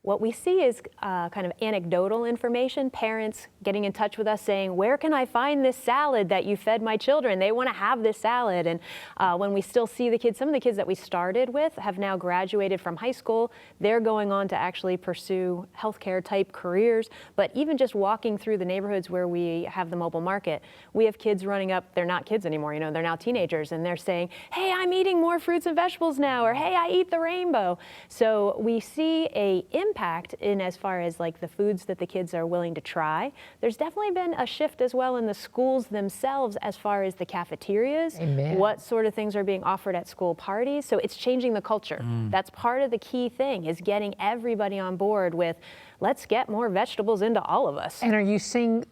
Speaker 5: What we see is kind of anecdotal information, parents getting in touch with us saying, where can I find this salad that you fed my children? They want to have this salad. And when we still see the kids, some of the kids that we started with have now graduated from high school. They're going on to actually pursue healthcare type careers. But even just walking through the neighborhoods where we have the mobile market, we have kids running up, they're not kids anymore, you know, they're now teenagers, and they're saying, hey, I'm eating more fruits and vegetables now, or hey, I eat the rainbow. So we see a impact in as far as like the foods that the kids are willing to try. There's definitely been a shift as well in the schools themselves as far as the cafeterias, what sort of things are being offered at school parties. So it's changing the culture. That's part of the key thing, is getting everybody on board with, let's get more vegetables into all of us.
Speaker 2: And are you seeing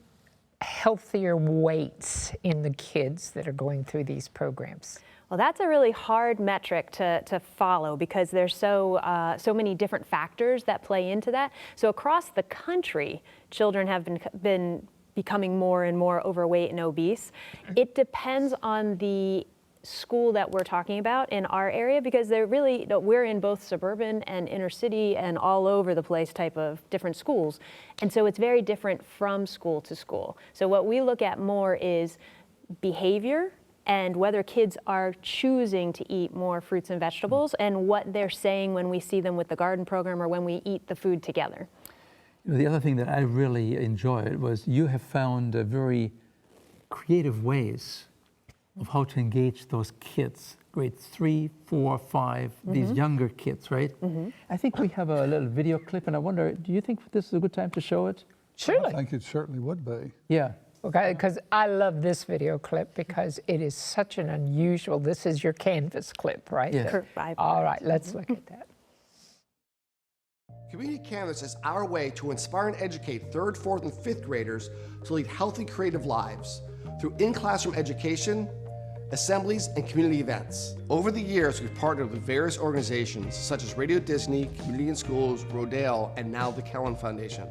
Speaker 2: healthier weights in the kids that are going through these programs?
Speaker 5: Well, that's a really hard metric to follow because there's so many different factors that play into that. So across the country, children have been becoming more and more overweight and obese. It depends on the school that we're talking about in our area, because we're in both suburban and inner city and all over the place type of different schools. And so it's very different from school to school. So what we look at more is behavior and whether kids are choosing to eat more fruits and vegetables and what they're saying when we see them with the garden program or when we eat the food together.
Speaker 4: The other thing that I really enjoyed was you have found very creative ways of how to engage those kids, grades 3, 4, 5, these younger kids, right? I think we have a little video clip, and I wonder, do you think this is a good time to show it?
Speaker 2: Surely.
Speaker 3: I think it certainly would be.
Speaker 4: Yeah.
Speaker 2: Okay, because I love this video clip because it is such an unusual, this is your Canvas clip, right?
Speaker 4: Yes.
Speaker 2: All right, let's look at that.
Speaker 17: Community Canvas is our way to inspire and educate 3rd, 4th, and 5th graders to lead healthy, creative lives through in-classroom education, assemblies, and community events. Over the years, we've partnered with various organizations such as Radio Disney, Community in Schools, Rodale, and now the Kellen Foundation.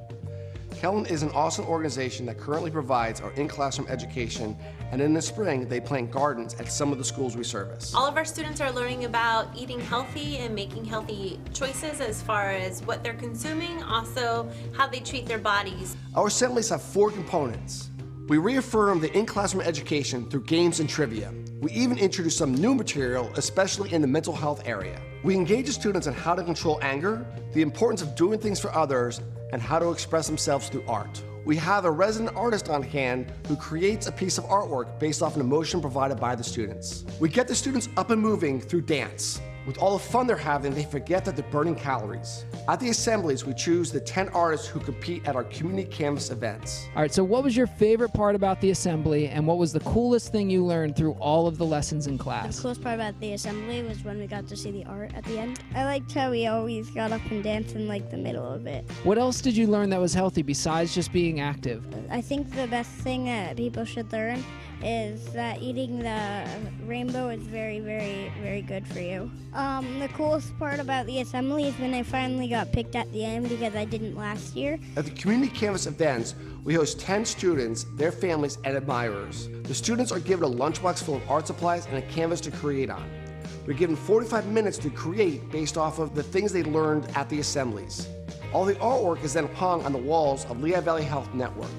Speaker 17: Kellen is an awesome organization that currently provides our in-classroom education, and in the spring, they plant gardens at some of the schools we service.
Speaker 18: All of our students are learning about eating healthy and making healthy choices as far as what they're consuming, also how they treat their bodies.
Speaker 17: Our assemblies have 4 components. We reaffirm the in-classroom education through games and trivia. We even introduce some new material, especially in the mental health area. We engage the students on how to control anger, the importance of doing things for others, and how to express themselves through art. We have a resident artist on hand who creates a piece of artwork based off an emotion provided by the students. We get the students up and moving through dance. With all the fun they're having, they forget that they're burning calories. At the assemblies, we choose the 10 artists who compete at our Community Canvas events.
Speaker 19: All right, so what was your favorite part about the assembly, and what was the coolest thing you learned through all of the lessons in class?
Speaker 6: The coolest part about the assembly was when we got to see the art at the end. I liked how we always got up and danced in like the middle of it.
Speaker 19: What else did you learn that was healthy besides just being active?
Speaker 6: I think the best thing that people should learn is that eating the rainbow is very, very, very good for you. The coolest part about the assembly is when I finally got picked at the end because I didn't last year.
Speaker 17: At the Community Canvas events, we host 10 students, their families, and admirers. The students are given a lunchbox full of art supplies and a canvas to create on. They're given 45 minutes to create based off of the things they learned at the assemblies. All the artwork is then hung on the walls of Lehigh Valley Health Network.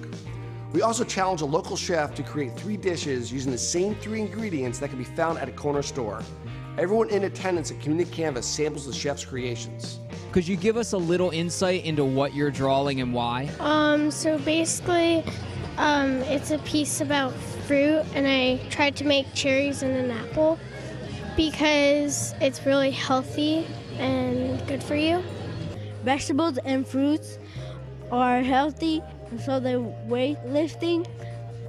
Speaker 17: We also challenge a local chef to create 3 dishes using the same 3 ingredients that can be found at a corner store. Everyone in attendance at Community Canvas samples the chef's creations.
Speaker 19: Could you give us a little insight into what you're drawing and why?
Speaker 6: So basically, it's a piece about fruit, and I tried to make cherries and an apple because it's really healthy and good for you. Vegetables and fruits are healthy, so they're weightlifting.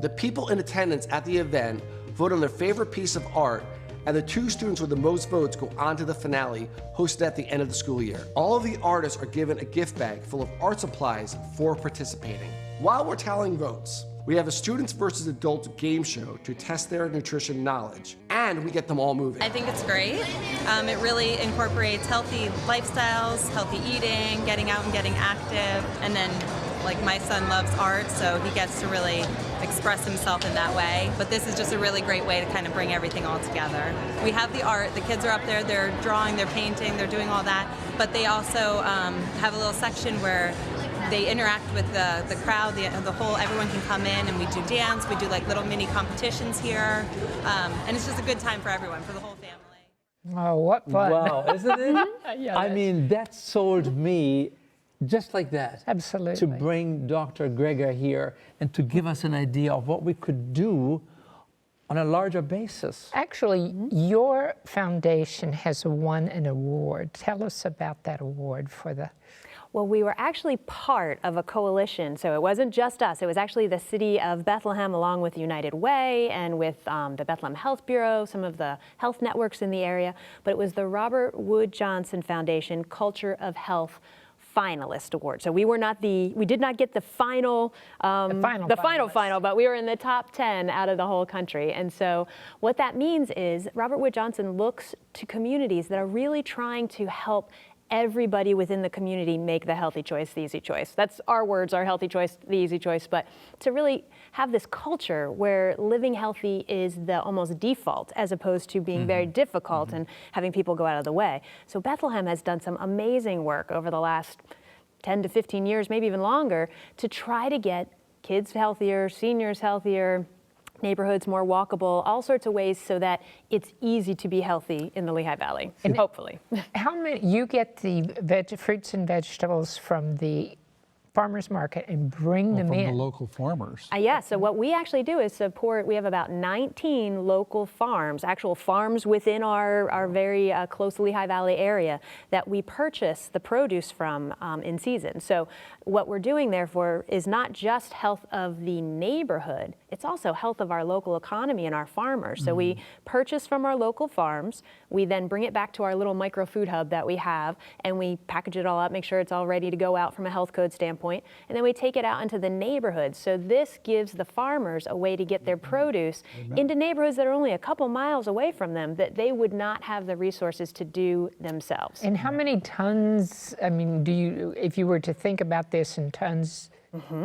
Speaker 17: The people in attendance at the event vote on their favorite piece of art, and the 2 students with the most votes go on to the finale, hosted at the end of the school year. All of the artists are given a gift bag full of art supplies for participating. While we're tallying votes, we have a students versus adults game show to test their nutrition knowledge, and we get them all moving.
Speaker 20: I think it's great. It really incorporates healthy lifestyles, healthy eating, getting out and getting active, and then like my son loves art, so he gets to really express himself in that way. But this is just a really great way to kind of bring everything all together. We have the art, the kids are up there, they're drawing, they're painting, they're doing all that, but they also have a little section where they interact with the crowd, the whole, everyone can come in and we do dance, we do like little mini competitions here, and it's just a good time for everyone, for the whole family.
Speaker 2: Oh, what fun.
Speaker 4: Wow, isn't it?
Speaker 2: Yeah,
Speaker 4: I mean, that sold me just like that.
Speaker 2: Absolutely.
Speaker 4: To bring Dr. Grega here and to give us an idea of what we could do on a larger basis.
Speaker 2: Actually, your foundation has won an award. Tell us about that award for the...
Speaker 5: Well, we were actually part of a coalition, so it wasn't just us. It was actually the city of Bethlehem along with United Way and with the Bethlehem Health Bureau, some of the health networks in the area, but it was the Robert Wood Johnson Foundation Culture of Health finalist award. So we did not get the final, but we were in the top 10 out of the whole country. And so what that means is Robert Wood Johnson looks to communities that are really trying to help everybody within the community make the healthy choice, the easy choice. That's our words, our healthy choice, the easy choice, but to really have this culture where living healthy is the almost default as opposed to being very difficult and having people go out of the way. So Bethlehem has done some amazing work over the last 10 to 15 years, maybe even longer, to try to get kids healthier, seniors healthier, neighborhoods more walkable, all sorts of ways so that it's easy to be healthy in the Lehigh Valley, and hopefully.
Speaker 2: How many, you get the fruits and vegetables from the farmers market and bring them in?
Speaker 3: From the local farmers.
Speaker 5: Yeah, so what we actually do is support, we have about 19 local farms, actual farms within our very close Lehigh Valley area that we purchase the produce from in season. So what we're doing therefore is not just health of the neighborhood, it's also health of our local economy and our farmers. So we purchase from our local farms, we then bring it back to our little micro food hub that we have, and we package it all up, make sure it's all ready to go out from a health code standpoint, and then we take it out into the neighborhoods. So this gives the farmers a way to get their produce into neighborhoods that are only a couple miles away from them that they would not have the resources to do themselves.
Speaker 2: And how many tons, I mean, do you, if you were to think about this in tons,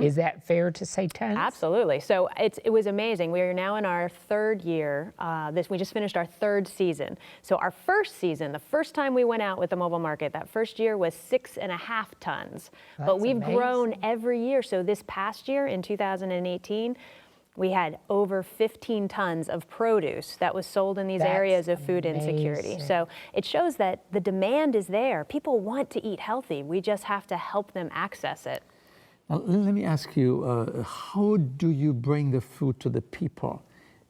Speaker 2: is that fair to say tons?
Speaker 5: Absolutely. So it was amazing. We are now in our 3rd year. We just finished our 3rd season. So our first season, the first time we went out with the mobile market, that first year was 6.5 tons. But we've grown every year. So this past year in 2018, we had over 15 tons of produce that was sold in these areas of food insecurity. So it shows that the demand is there. People want to eat healthy. We just have to help them access it.
Speaker 4: Now, let me ask you, how do you bring the food to the people?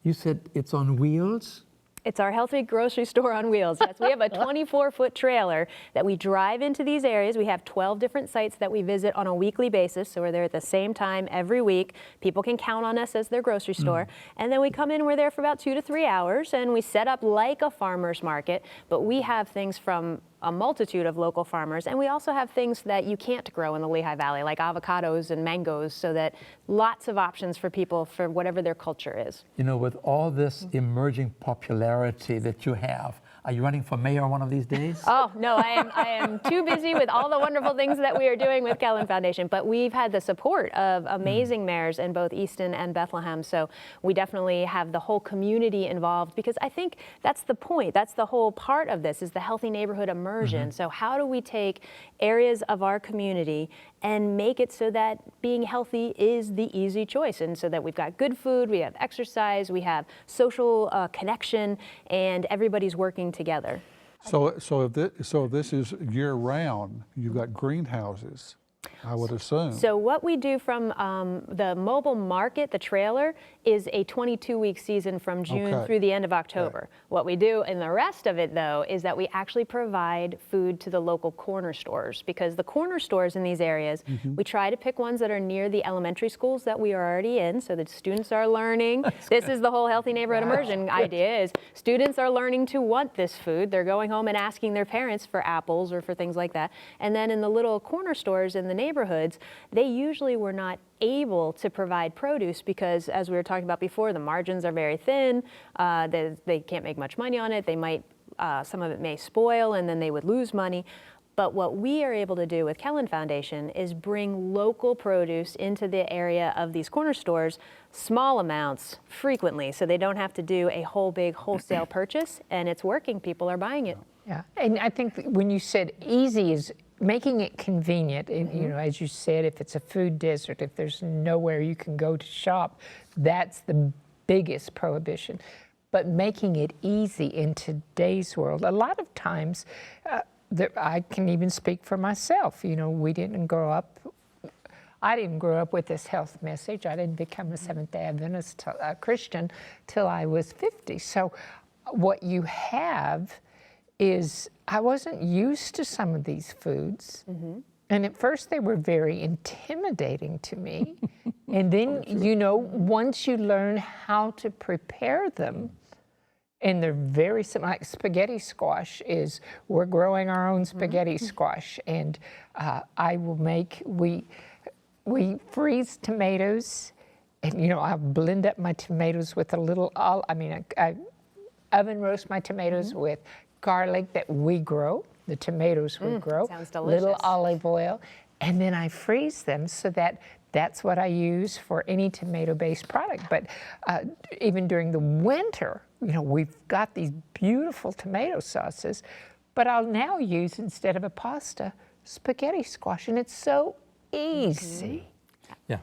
Speaker 4: You said it's on wheels?
Speaker 5: It's our healthy grocery store on wheels. Yes, we have a 24-foot trailer that we drive into these areas. We have 12 different sites that we visit on a weekly basis, so we're there at the same time every week. People can count on us as their grocery store. And then we come in, we're there for about 2 to 3 hours, and we set up like a farmer's market, but we have things from a multitude of local farmers, and we also have things that you can't grow in the Lehigh Valley, like avocados and mangoes, so that lots of options for people for whatever their culture is.
Speaker 4: You know, with all this emerging popularity that you have, Are you running for mayor one of these days?
Speaker 5: Oh, no, I am too busy with all the wonderful things that we are doing with Kellen Foundation, but we've had the support of amazing mayors in both Easton and Bethlehem, so we definitely have the whole community involved, because I think that's the point, that's the whole part of this, is the healthy neighborhood immersion. So how do we take areas of our community and make it so that being healthy is the easy choice, and so that we've got good food, we have exercise, we have social connection, and everybody's working together.
Speaker 3: So if this is year round, you've got greenhouses, I would assume.
Speaker 5: So what we do from the mobile market, the trailer, is a 22-week season from June through the end of October. What we do in the rest of it, though, is that we actually provide food to the local corner stores, because the corner stores in these areas, we try to pick ones that are near the elementary schools that we are already in, so that students are learning. This is the whole healthy neighborhood immersion idea, is students are learning to want this food. They're going home and asking their parents for apples or for things like that. And then in the little corner stores in the neighborhoods, they usually were not able to provide produce because, as we were talking about before, the margins are very thin. They can't make much money on it. They might, some of it may spoil, and then they would lose money. But what we are able to do with Kellen Foundation is bring local produce into the area of these corner stores, small amounts, frequently, so they don't have to do a whole big wholesale purchase, and it's working. People are buying it.
Speaker 2: Yeah, and I think when you said easy is making it convenient, and, you know, as you said, if it's a food desert, if there's nowhere you can go to shop, that's the biggest prohibition. But making it easy in today's world, a lot of times, I can even speak for myself, you know, I didn't grow up with this health message. I didn't become a Seventh-day Adventist Christian till I was 50. So what you have is, I wasn't used to some of these foods. And at first they were very intimidating to me. And then, you know, once you learn how to prepare them, and they're very simple, like spaghetti squash is, we're growing our own spaghetti squash. And I will make, we freeze tomatoes, and, you know, I'll blend up my tomatoes with a little, I oven roast my tomatoes with garlic that we grow, the tomatoes we grow,
Speaker 5: sounds delicious.
Speaker 2: Little olive oil, and then I freeze them so that that's what I use for any tomato-based product. But even during the winter, you know, we've got these beautiful tomato sauces, but I'll now use, instead of a pasta, spaghetti squash, and it's so easy.
Speaker 4: Yeah,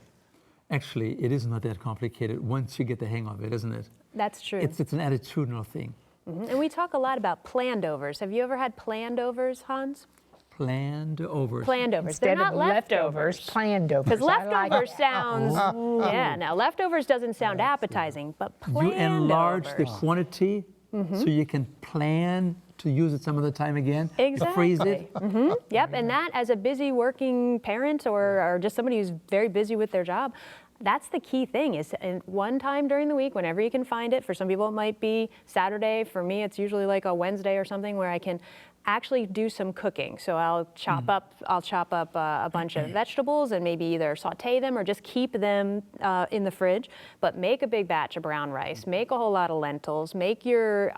Speaker 4: actually, it is not that complicated once you get the hang of it, isn't it?
Speaker 5: That's true.
Speaker 4: It's an attitudinal thing.
Speaker 5: And we talk a lot about planned overs. Have you ever had planned overs, Hans?
Speaker 4: Planned overs.
Speaker 5: Planned overs.
Speaker 2: Instead
Speaker 5: They're not
Speaker 2: of
Speaker 5: leftovers.
Speaker 2: planned overs.
Speaker 5: Because leftovers sounds, yeah, now leftovers doesn't sound appetizing, but planned
Speaker 4: You enlarge the
Speaker 5: overs.
Speaker 4: quantity so you can plan to use it some other time again.
Speaker 5: Exactly.
Speaker 4: Freeze it.
Speaker 5: Yep, and that, as a busy working parent or just somebody who's very busy with their job, that's the key thing, is one time during the week, whenever you can find it. For some people it might be Saturday. For me, it's usually like a Wednesday or something where I can actually do some cooking. So I'll chop up a bunch of vegetables and maybe either saute them or just keep them in the fridge, but make a big batch of brown rice, make a whole lot of lentils, make your,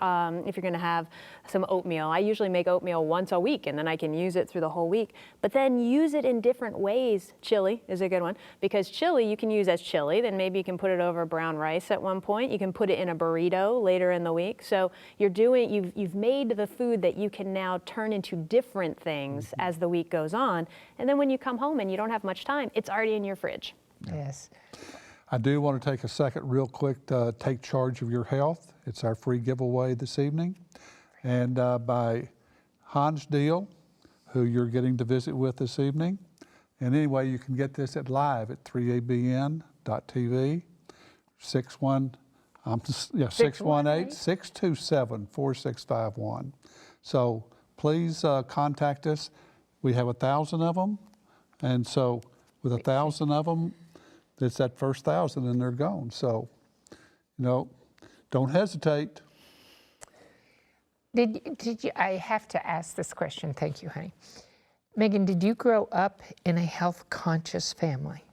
Speaker 5: if you're gonna have some oatmeal, I usually make oatmeal once a week and then I can use it through the whole week, but then use it in different ways. Chili is a good one, because chili you can use as chili, then maybe you can put it over brown rice at one point, you can put it in a burrito later in the week. So you've made the food that you can now turn into different things as the week goes on. And then when you come home and you don't have much time, it's already in your fridge.
Speaker 2: Yes.
Speaker 3: I do want to take a second real quick to take charge of your health. It's our free giveaway this evening. And by Hans Diehl, who you're getting to visit with this evening. And anyway, you can get this at live at 3abn.tv, 618-627-4651. So please contact us. We have 1,000 of them. And so with 1,000 of them, it's that first 1,000 and they're gone. So, you know, don't hesitate.
Speaker 2: Did you, I have to ask this question, thank you, honey. Meagan, did you grow up in a health-conscious family?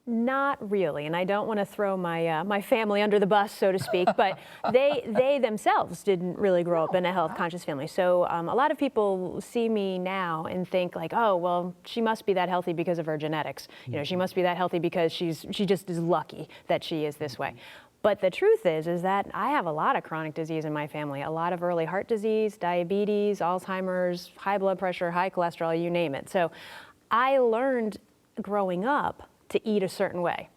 Speaker 5: Not really, and I don't want to throw my my family under the bus, so to speak, but they themselves didn't really grow up in a health-conscious family. So a lot of people see me now and think like, oh, well, she must be that healthy because of her genetics. You know, she must be that healthy because she just is lucky that she is this way. But the truth is that I have a lot of chronic disease in my family, a lot of early heart disease, diabetes, Alzheimer's, high blood pressure, high cholesterol, you name it. So I learned growing up to eat a certain way.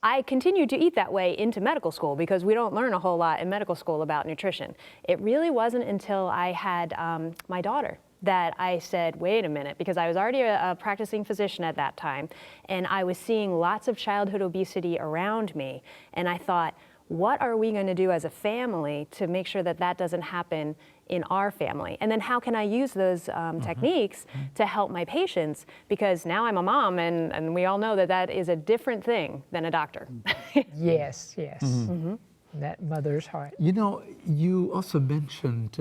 Speaker 5: I continued to eat that way into medical school because we don't learn a whole lot in medical school about nutrition. It really wasn't until I had my daughter that I said, wait a minute, because I was already a practicing physician at that time, and I was seeing lots of childhood obesity around me, and I thought, what are we going to do as a family to make sure that that doesn't happen in our family? And then how can I use those techniques to help my patients? Because now I'm a mom, and we all know that that is a different thing than a doctor.
Speaker 2: Yes, yes. That mother's heart.
Speaker 4: You know, you also mentioned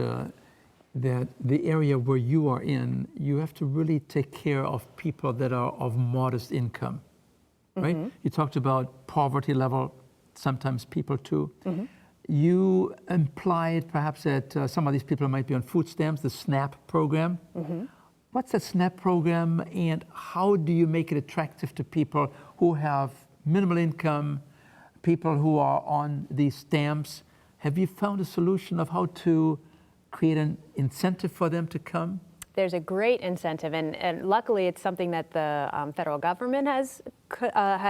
Speaker 4: that the area where you are in, you have to really take care of people that are of modest income, right? You talked about poverty level, sometimes people too. You implied perhaps that some of these people might be on food stamps, the SNAP program. What's the SNAP program, and how do you make it attractive to people who have minimal income, people who are on these stamps? Have you found a solution of how to create an incentive for them to come?
Speaker 5: There's a great incentive, and luckily it's something that the federal government has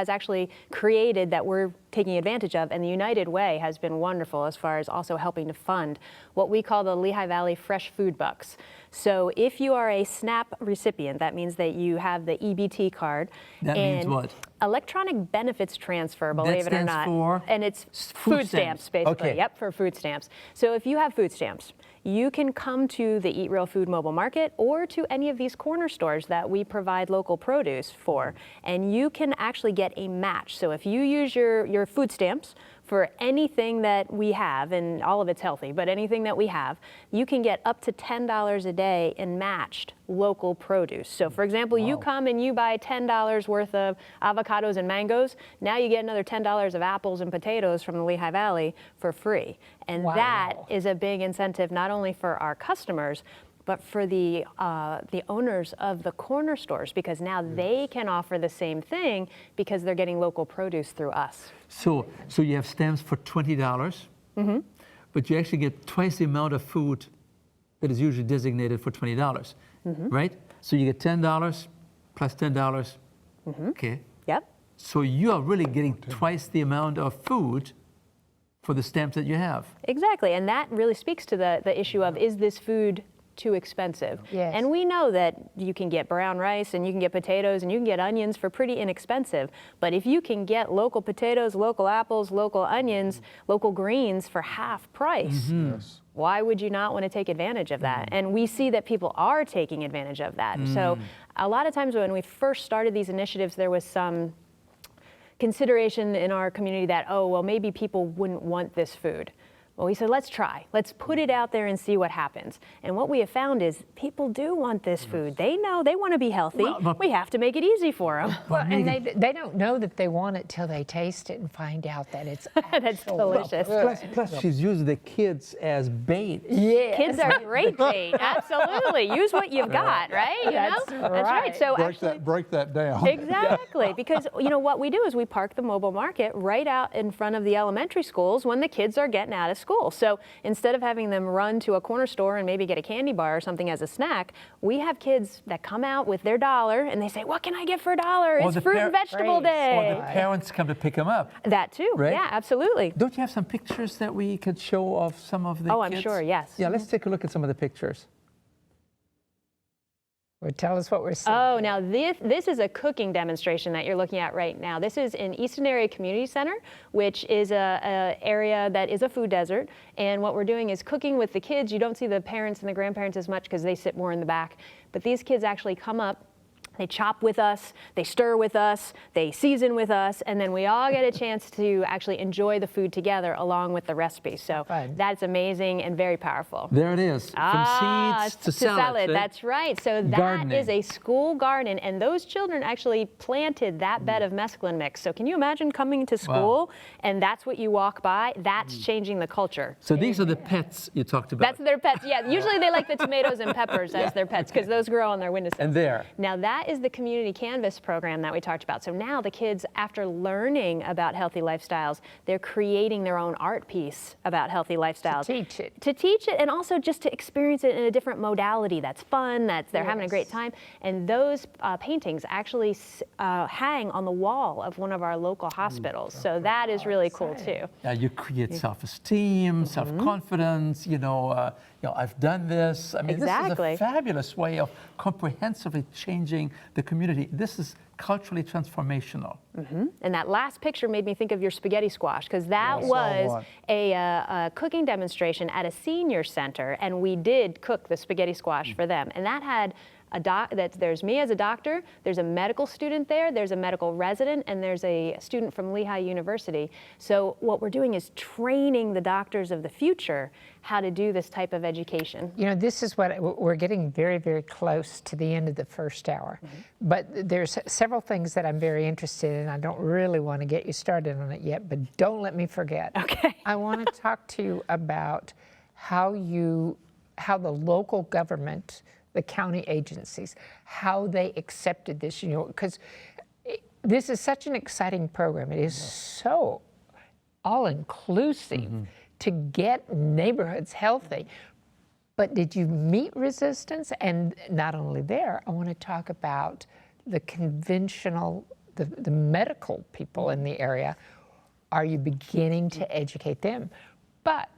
Speaker 5: actually created that we're taking advantage of, and the United Way has been wonderful as far as also helping to fund what we call the Lehigh Valley Fresh Food Bucks. So if you are a SNAP recipient, that means that you have the EBT card.
Speaker 4: That means what?
Speaker 5: Electronic Benefits Transfer, believe it or not.
Speaker 4: For?
Speaker 5: And it's food stamps, basically.
Speaker 4: Okay.
Speaker 5: Yep, for food stamps. So if you have food stamps, you can come to the Eat Real Food Mobile Market or to any of these corner stores that we provide local produce for, and you can actually get a match. So if you use your food stamps for anything that we have, and all of it's healthy, but anything that we have, you can get up to $10 a day in matched local produce. So for example, you come and you buy $10 worth of avocados and mangoes, now you get another $10 of apples and potatoes from the Lehigh Valley for free. And that is a big incentive not only for our customers, but for the owners of the corner stores, because now they can offer the same thing because they're getting local produce through us.
Speaker 4: So you have stamps for $20, but you actually get twice the amount of food that is usually designated for $20, right? So you get $10 plus $10, okay?
Speaker 5: Yep.
Speaker 4: So you are really getting twice the amount of food for the stamps that you have.
Speaker 5: Exactly, and that really speaks to the issue of, is this food too expensive?
Speaker 2: Yes.
Speaker 5: And we know that you can get brown rice and you can get potatoes and you can get onions for pretty inexpensive, but if you can get local potatoes, local apples, local onions, local greens for half price, why would you not want to take advantage of that? And we see that people are taking advantage of that. So a lot of times when we first started these initiatives, there was some consideration in our community that, oh, well, maybe people wouldn't want this food. Well, we said, let's try. Let's put it out there and see what happens. And what we have found is people do want this food. They know they want to be healthy. We have to make it easy for them.
Speaker 2: Well, and they don't know that they want it till they taste it and find out that it's
Speaker 5: That's delicious.
Speaker 4: Plus she's using the kids as bait.
Speaker 2: Yeah,
Speaker 5: kids are great bait. Absolutely. Use what you've got, right? You know? That's right. So
Speaker 3: break that down.
Speaker 5: Exactly, because you know what we do is we park the mobile market right out in front of the elementary schools when the kids are getting out of school. So instead of having them run to a corner store and maybe get a candy bar or something as a snack, we have kids that come out with their $1 and they say, what can I get for $1? It's fruit and vegetable day.
Speaker 4: Or the parents come to pick them up.
Speaker 5: That too,
Speaker 4: right?
Speaker 5: Yeah, absolutely.
Speaker 4: Don't you have some pictures that we could show of some of the
Speaker 5: kids?
Speaker 4: I'm
Speaker 5: sure, yes.
Speaker 4: Yeah, let's take a look at some of the pictures.
Speaker 2: Well, tell us what we're seeing.
Speaker 5: Oh, now this is a cooking demonstration that you're looking at right now. This is in Easton Area Community Center, which is a area that is a food desert. And what we're doing is cooking with the kids. You don't see the parents and the grandparents as much because they sit more in the back. But these kids actually come up They chop with us, they stir with us, they season with us, and then we all get a chance to actually enjoy the food together along with the recipe. So that's amazing and very powerful.
Speaker 4: There it is, from seeds to salad.
Speaker 5: That's right. So that is a school garden, and those children actually planted that bed of mesclun mix. So can you imagine coming to school and that's what you walk by? That's changing the culture.
Speaker 4: So these are the pets you talked about.
Speaker 5: That's their pets. Yeah, usually they like the tomatoes and peppers as their pets because those grow on their windowsills.
Speaker 4: And there.
Speaker 5: Now that is the community canvas program that we talked about. So now the kids, after learning about healthy lifestyles, they're creating their own art piece about healthy lifestyles. To teach it and also just to experience it in a different modality that's fun, that's they're having a great time. And those paintings actually hang on the wall of one of our local hospitals. So that is really cool too.
Speaker 4: You create self-esteem, self-confidence, I've done this. I mean, this is a fabulous way of comprehensively changing the community. This is culturally transformational.
Speaker 5: And that last picture made me think of your spaghetti squash, because that was a cooking demonstration at a senior center, and we did cook the spaghetti squash for them. And that had there's me as a doctor, there's a medical student there, there's a medical resident, and there's a student from Lehigh University. So what we're doing is training the doctors of the future how to do this type of education.
Speaker 2: You know, this is what we're getting very, very close to the end of the first hour. But there's several things that I'm very interested in. I don't really want to get you started on it yet, but don't let me forget.
Speaker 5: Okay.
Speaker 2: I want to talk to you about how the local government, the county agencies, how they accepted this, because this is such an exciting program. It is so all-inclusive to get neighborhoods healthy. But did you meet resistance? And not only there, I want to talk about the conventional, the medical people in the area. Are you beginning to educate them? But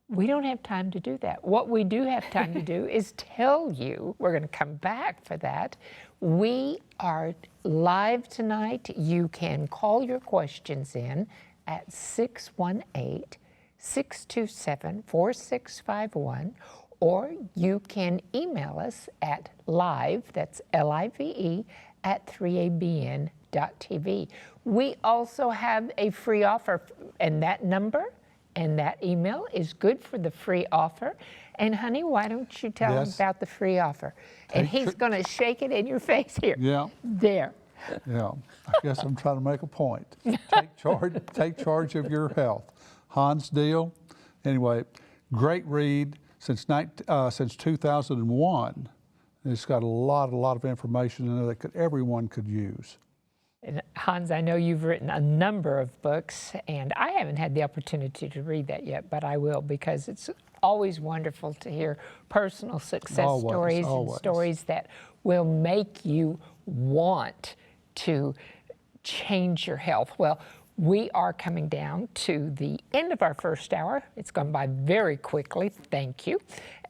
Speaker 2: we don't have time to do that. What we do have time to do is tell you, we're going to come back for that. We are live tonight. You can call your questions in at 618-627-4651, or you can email us at live, that's L-I-V-E, at 3abn.tv. We also have a free offer, and that number and that email is good for the free offer. And honey, why don't you tell him about the free offer? And he's going to shake it in your face here.
Speaker 3: Yeah.
Speaker 2: There.
Speaker 3: Yeah. I guess I'm trying to make a point. Take charge of your health. Hans Diehl. Anyway, great read since 2001. It's got a lot of information in there that everyone could use.
Speaker 2: And Hans, I know you've written a number of books, and I haven't had the opportunity to read that yet, but I will, because it's always wonderful to hear personal success stories and stories that will make you want to change your health. Well, we are coming down to the end of our first hour. It's gone by very quickly, thank you.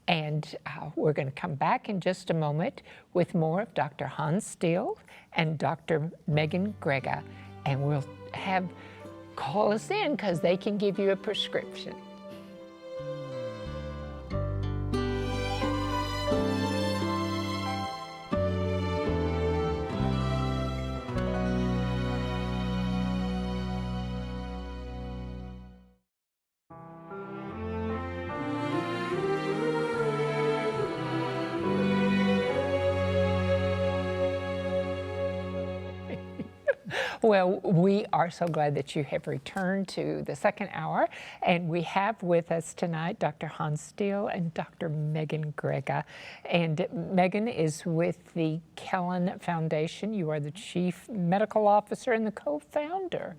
Speaker 2: And we're going to come back in just a moment with more of Dr. Hans Diehl and Dr. Meagan Grega. And we'll call us in because they can give you a prescription. Well, we are so glad that you have returned to the second hour, and we have with us tonight Dr. Hans Diehl and Dr. Meagan Grega. And Meagan is with the Kellen Foundation. You are the Chief Medical Officer and the co-founder.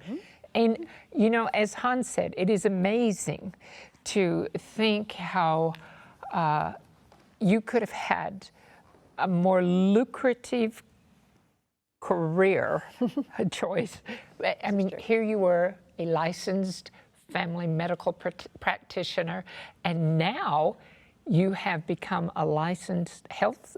Speaker 2: And, you know, as Hans said, it is amazing to think how you could have had a more lucrative career choice. I mean, here you were, a licensed family medical practitioner, and now you have become a licensed health,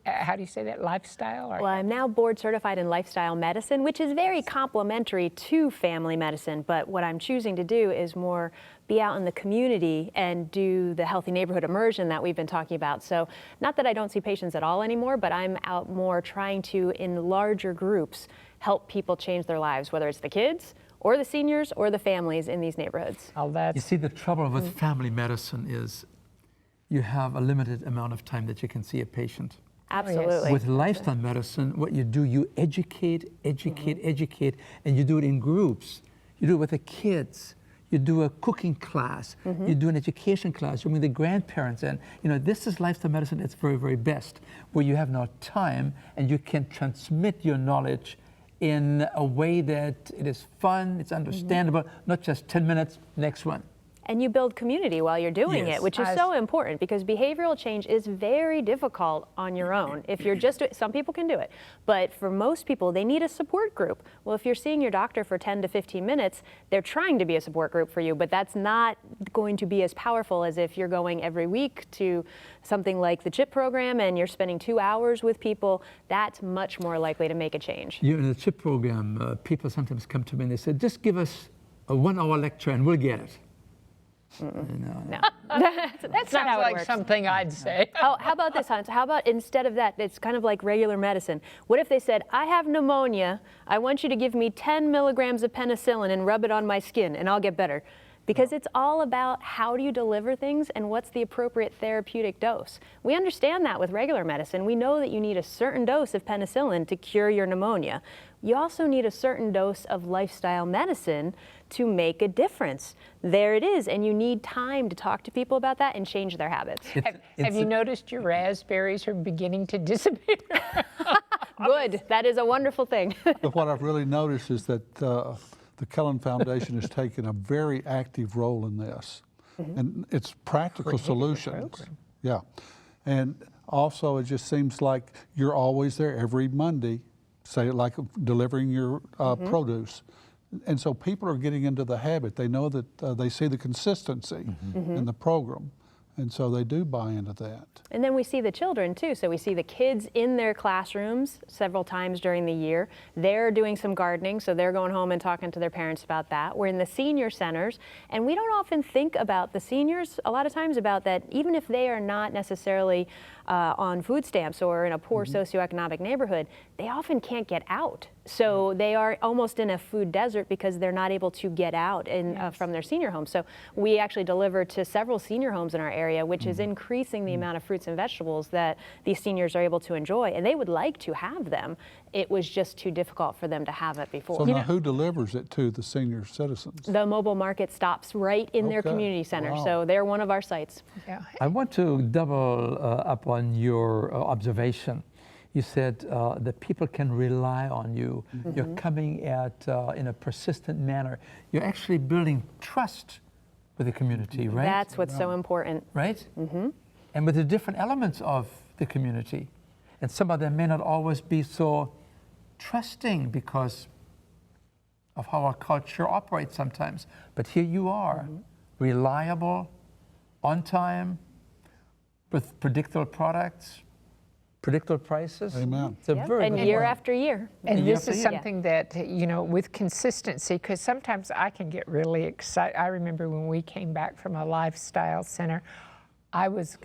Speaker 2: how do you say that, lifestyle?
Speaker 5: Well, I'm now board certified in lifestyle medicine, which is very complementary to family medicine. But what I'm choosing to do is more be out in the community and do the healthy neighborhood immersion that we've been talking about. So not that I don't see patients at all anymore, but I'm out more trying to, in larger groups, help people change their lives, whether it's the kids or the seniors or the families in these neighborhoods.
Speaker 4: You see, the trouble with family medicine is you have a limited amount of time that you can see a patient.
Speaker 5: Absolutely.
Speaker 4: With lifestyle medicine, what you do, you educate, and you do it in groups. You do it with the kids. You do a cooking class. You do an education class. You bring the grandparents in. You know, this is lifestyle medicine at its very, very best, where you have no time and you can transmit your knowledge in a way that it is fun, it's understandable, not just 10 minutes, next one.
Speaker 5: And you build community while you're doing it, which is so important, because behavioral change is very difficult on your own. If you're just, some people can do it, but for most people, they need a support group. Well, if you're seeing your doctor for 10 to 15 minutes, they're trying to be a support group for you, but that's not going to be as powerful as if you're going every week to something like the CHIP program and you're spending 2 hours with people. That's much more likely to make a change.
Speaker 4: You know, in the CHIP program, people sometimes come to me and they say, just give us a 1-hour lecture and we'll get it.
Speaker 5: No.
Speaker 2: That sounds like something I'd say.
Speaker 5: Oh, how about this, Hans? How about instead of that, it's kind of like regular medicine. What if they said, I have pneumonia, I want you to give me 10 milligrams of penicillin and rub it on my skin and I'll get better? Because it's all about how do you deliver things and what's the appropriate therapeutic dose. We understand that with regular medicine. We know that you need a certain dose of penicillin to cure your pneumonia. You also need a certain dose of lifestyle medicine to make a difference. There it is, and you need time to talk to people about that and change their habits.
Speaker 2: Have you noticed your raspberries are beginning to disappear?
Speaker 5: Good, that is a wonderful thing.
Speaker 3: But what I've really noticed is that the Kellen Foundation has taken a very active role in this. And it's practical solutions. Yeah. And also it just seems like you're always there every Monday, say like delivering your produce. And so people are getting into the habit. They know that they see the consistency in the program. And so they do buy into that.
Speaker 5: And then we see the children too. So we see the kids in their classrooms several times during the year. They're doing some gardening, so they're going home and talking to their parents about that. We're in the senior centers, and we don't often think about the seniors a lot of times about that, even if they are not necessarily on food stamps or in a poor socioeconomic neighborhood, they often can't get out. So they are almost in a food desert because they're not able to get out from their senior home. So we actually deliver to several senior homes in our area, which is increasing the amount of fruits and vegetables that these seniors are able to enjoy. And they would like to have them. It was just too difficult for them to have it before.
Speaker 3: So now who delivers it to the senior citizens?
Speaker 5: The mobile market stops right in their community center.
Speaker 3: Wow.
Speaker 5: So they're one of our sites.
Speaker 2: Yeah.
Speaker 4: I want to double up on your observation. You said that people can rely on you. You're coming at in a persistent manner. You're actually building trust with the community, right?
Speaker 5: That's what's so important.
Speaker 4: Right? And with the different elements of the community. And some of them may not always be so trusting because of how our culture operates sometimes. But here you are, reliable, on time, with predictable products, predictable prices.
Speaker 3: Amen.
Speaker 4: It's a very
Speaker 5: and
Speaker 4: good
Speaker 5: year
Speaker 4: one.
Speaker 5: after year.
Speaker 2: And this is something that, you know, with consistency, because sometimes I can get really excited. I remember when we came back from a lifestyle center, I was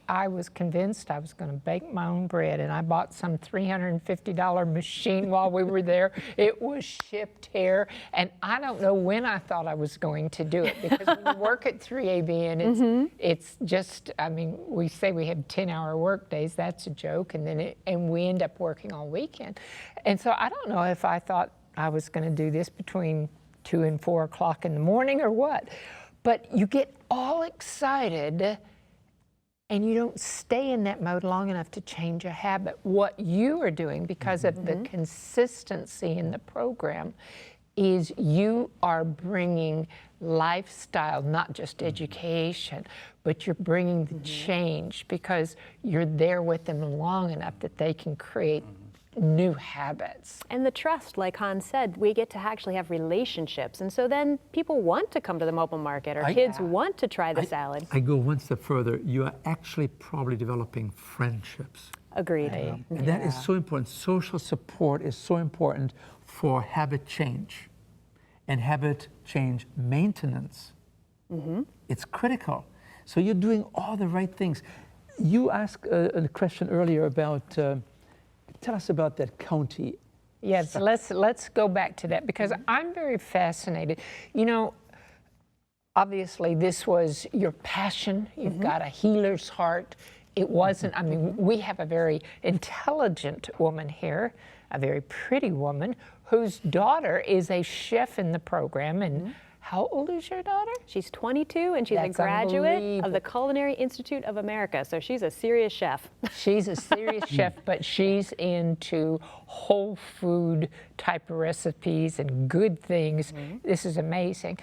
Speaker 2: convinced I was going to bake my own bread, and I bought some $350 machine while we were there. It was shipped here, and I don't know when I thought I was going to do it, because when you work at 3AB and it's just, I mean, we say we have 10-hour work days. That's a joke, and then we end up working all weekend. And so I don't know if I thought I was going to do this between 2 and 4 o'clock in the morning or what, but you get all excited and you don't stay in that mode long enough to change a habit. What you are doing, because of the consistency in the program, is you are bringing lifestyle, not just education, but you're bringing the change, because you're there with them long enough that they can create new habits.
Speaker 5: And the trust, like Hans said, we get to actually have relationships. And so then people want to come to the mobile market, or kids want to try the salad.
Speaker 4: I go one step further. You are actually probably developing friendships.
Speaker 5: Agreed.
Speaker 4: And that is so important. Social support is so important for habit change and habit change maintenance. It's critical. So you're doing all the right things. You asked a question earlier about, tell us about that county.
Speaker 2: Yes, let's go back to that, because I'm very fascinated. You know, obviously this was your passion. You've got a healer's heart. It wasn't, I mean, we have a very intelligent woman here, a very pretty woman, whose daughter is a chef in the program. And how old is your daughter?
Speaker 5: She's 22, and she's a graduate of the Culinary Institute of America, so she's a serious chef.
Speaker 2: She's a serious chef, but she's into whole food type of recipes and good things. This is amazing.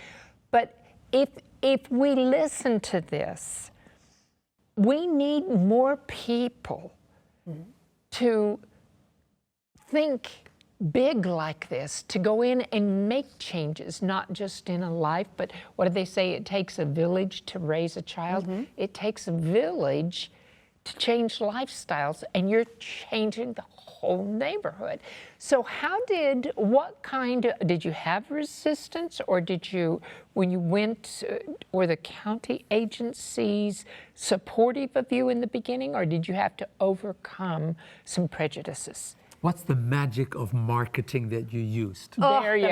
Speaker 2: But if we listen to this, we need more people to think big like this, to go in and make changes, not just in a life, but what do they say? It takes a village to raise a child. It takes a village to change lifestyles, and you're changing the whole neighborhood. So what kind of, did you have resistance, or did you, when you went, were the county agencies supportive of you in the beginning, or did you have to overcome some prejudices?
Speaker 4: What's the magic of marketing that you used?
Speaker 5: The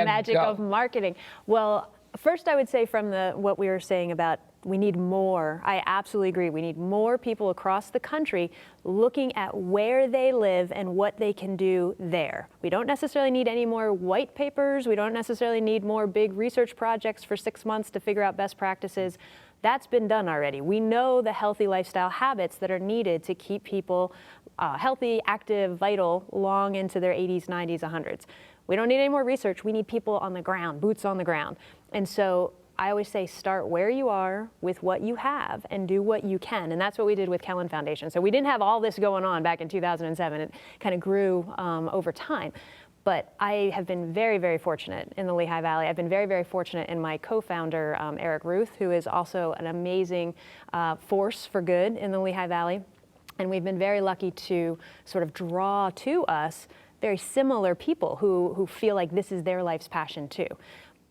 Speaker 5: magic of marketing. Well, first I would say from what we were saying about we need more. I absolutely agree. We need more people across the country looking at where they live and what they can do there. We don't necessarily need any more white papers. We don't necessarily need more big research projects for 6 months to figure out best practices. That's been done already. We know the healthy lifestyle habits that are needed to keep people healthy, active, vital, long into their 80s, 90s, 100s. We don't need any more research. We need people on the ground, boots on the ground. And so I always say start where you are with what you have and do what you can. And that's what we did with Kellen Foundation. So we didn't have all this going on back in 2007. It kind of grew over time. But I have been very, very fortunate in the Lehigh Valley. I've been very, very fortunate in my co-founder, Eric Ruth, who is also an amazing force for good in the Lehigh Valley. And we've been very lucky to sort of draw to us very similar people who feel like this is their life's passion too.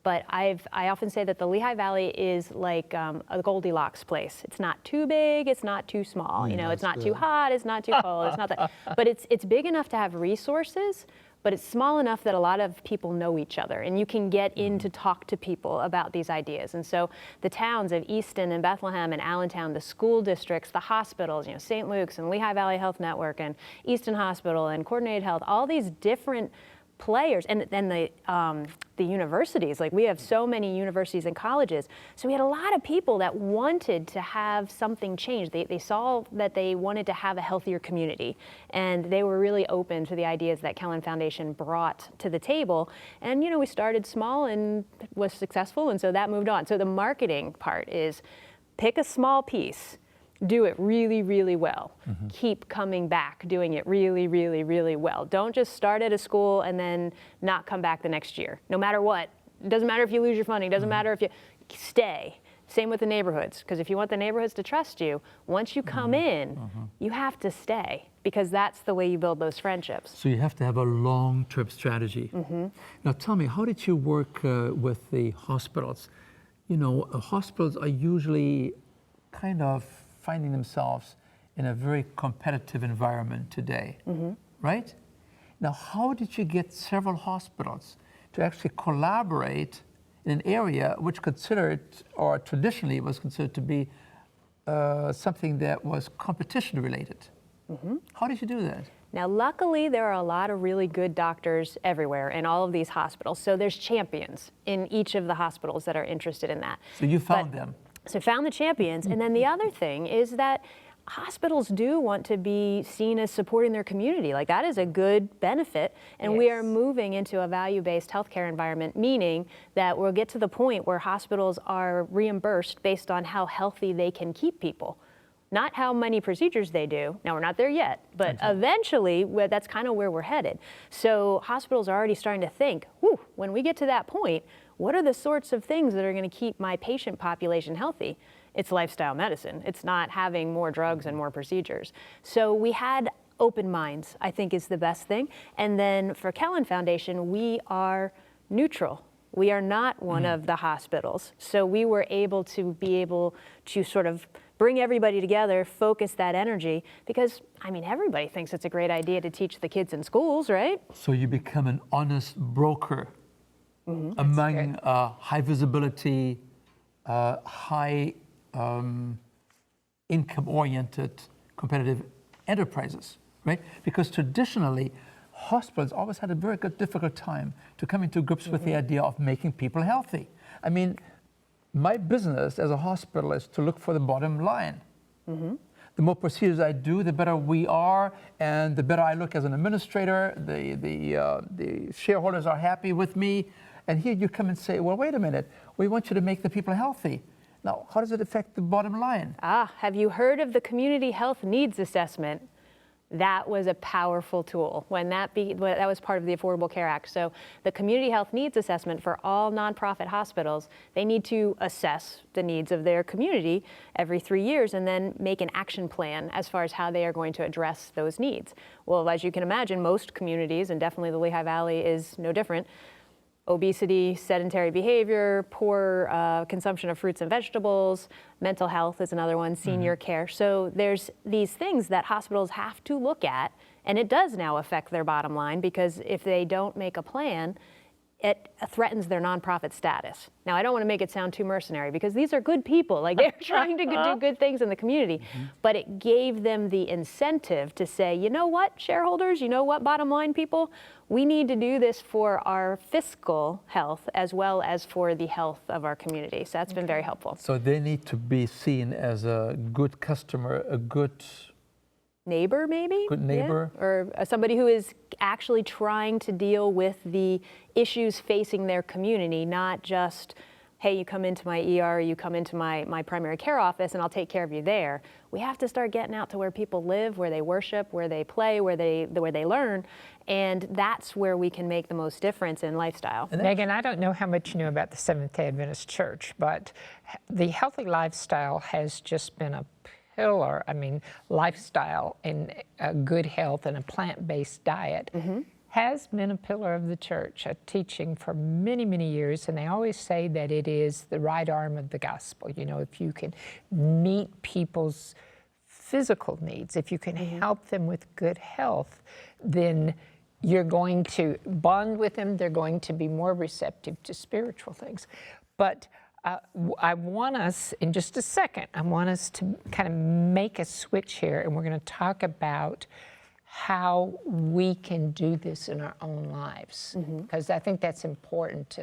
Speaker 5: But I often say that the Lehigh Valley is like a Goldilocks place. It's not too big, it's not too small. You know, it's not too hot, it's not too cold, it's not that. But it's big enough to have resources, but it's small enough that a lot of people know each other, and you can get in to talk to people about these ideas. And so the towns of Easton and Bethlehem and Allentown, the school districts, the hospitals, you know, St. Luke's and Lehigh Valley Health Network and Easton Hospital and Coordinated Health, all these different players, and then the universities, like we have so many universities and colleges. So we had a lot of people that wanted to have something change. They saw that they wanted to have a healthier community, and they were really open to the ideas that Kellen Foundation brought to the table. And you know, we started small and was successful, and so that moved on. So the marketing part is pick a small piece, do it really, really well. Keep coming back, doing it really, really, really well. Don't just start at a school and then not come back the next year, no matter what. It doesn't matter if you lose your funding, doesn't matter if you stay. Same with the neighborhoods, because if you want the neighborhoods to trust you, once you come in, you have to stay, because that's the way you build those friendships.
Speaker 4: So you have to have a long-term strategy. Now tell me, how did you work with the hospitals? You know, hospitals are usually kind of finding themselves in a very competitive environment today, right? Now, how did you get several hospitals to actually collaborate in an area which considered, or traditionally was considered to be something that was competition related? How did you do that?
Speaker 5: Now, luckily, there are a lot of really good doctors everywhere in all of these hospitals. So there's champions in each of the hospitals that are interested in that.
Speaker 4: So you found them?
Speaker 5: So found the champions. And then the other thing is that hospitals do want to be seen as supporting their community. Like that is a good benefit. And we are moving into a value-based healthcare environment, meaning that we'll get to the point where hospitals are reimbursed based on how healthy they can keep people. not how many procedures they do. Now, we're not there yet, but eventually that's kind of where we're headed. So hospitals are already starting to think, whew, when we get to that point, what are the sorts of things that are going to keep my patient population healthy? It's lifestyle medicine. It's not having more drugs and more procedures. So we had open minds, I think, is the best thing. And then for Kellen Foundation, we are neutral. We are not one of the hospitals. So we were able to sort of bring everybody together, focus that energy, because, I mean, everybody thinks it's a great idea to teach the kids in schools, right?
Speaker 4: So you become an honest broker among high visibility, high income-oriented competitive enterprises, right? Because traditionally, hospitals always had a very difficult time to come into grips with the idea of making people healthy. I mean, my business as a hospital is to look for the bottom line. The more procedures I do, the better we are, and the better I look as an administrator. The shareholders are happy with me. And here you come and say, well, wait a minute, we want you to make the people healthy. Now, how does it affect the bottom line?
Speaker 5: Have you heard of the Community Health Needs Assessment? That was a powerful tool when that was part of the Affordable Care Act. So the Community Health Needs Assessment for all nonprofit hospitals, they need to assess the needs of their community every 3 years and then make an action plan as far as how they are going to address those needs. Well, as you can imagine, most communities, and definitely the Lehigh Valley is no different, obesity, sedentary behavior, poor consumption of fruits and vegetables, mental health is another one, senior care. So there's these things that hospitals have to look at, and it does now affect their bottom line, because if they don't make a plan, it threatens their nonprofit status. Now, I don't want to make it sound too mercenary, because these are good people. Like, they're trying to do good things in the community. But it gave them the incentive to say, you know what, shareholders, you know what, bottom line people, we need to do this for our fiscal health as well as for the health of our community. So that's been very helpful.
Speaker 4: So they need to be seen as a good customer, a good
Speaker 5: neighbor, maybe?
Speaker 4: Good neighbor.
Speaker 5: Yeah. Or somebody who is actually trying to deal with the issues facing their community, not just, hey, you come into my ER, you come into my primary care office, and I'll take care of you there. We have to start getting out to where people live, where they worship, where they play, where they learn, and that's where we can make the most difference in lifestyle.
Speaker 2: Megan, I don't know how much you know about the Seventh-day Adventist Church, but the healthy lifestyle has just been a pillar, lifestyle in good health and a plant-based diet has been a pillar of the church, a teaching for many, many years, and they always say that it is the right arm of the gospel. You know, if you can meet people's physical needs, if you can help them with good health, then you're going to bond with them, they're going to be more receptive to spiritual things. But I want us, in just a second, I want us to kind of make a switch here, and we're going to talk about how we can do this in our own lives, because I think that's important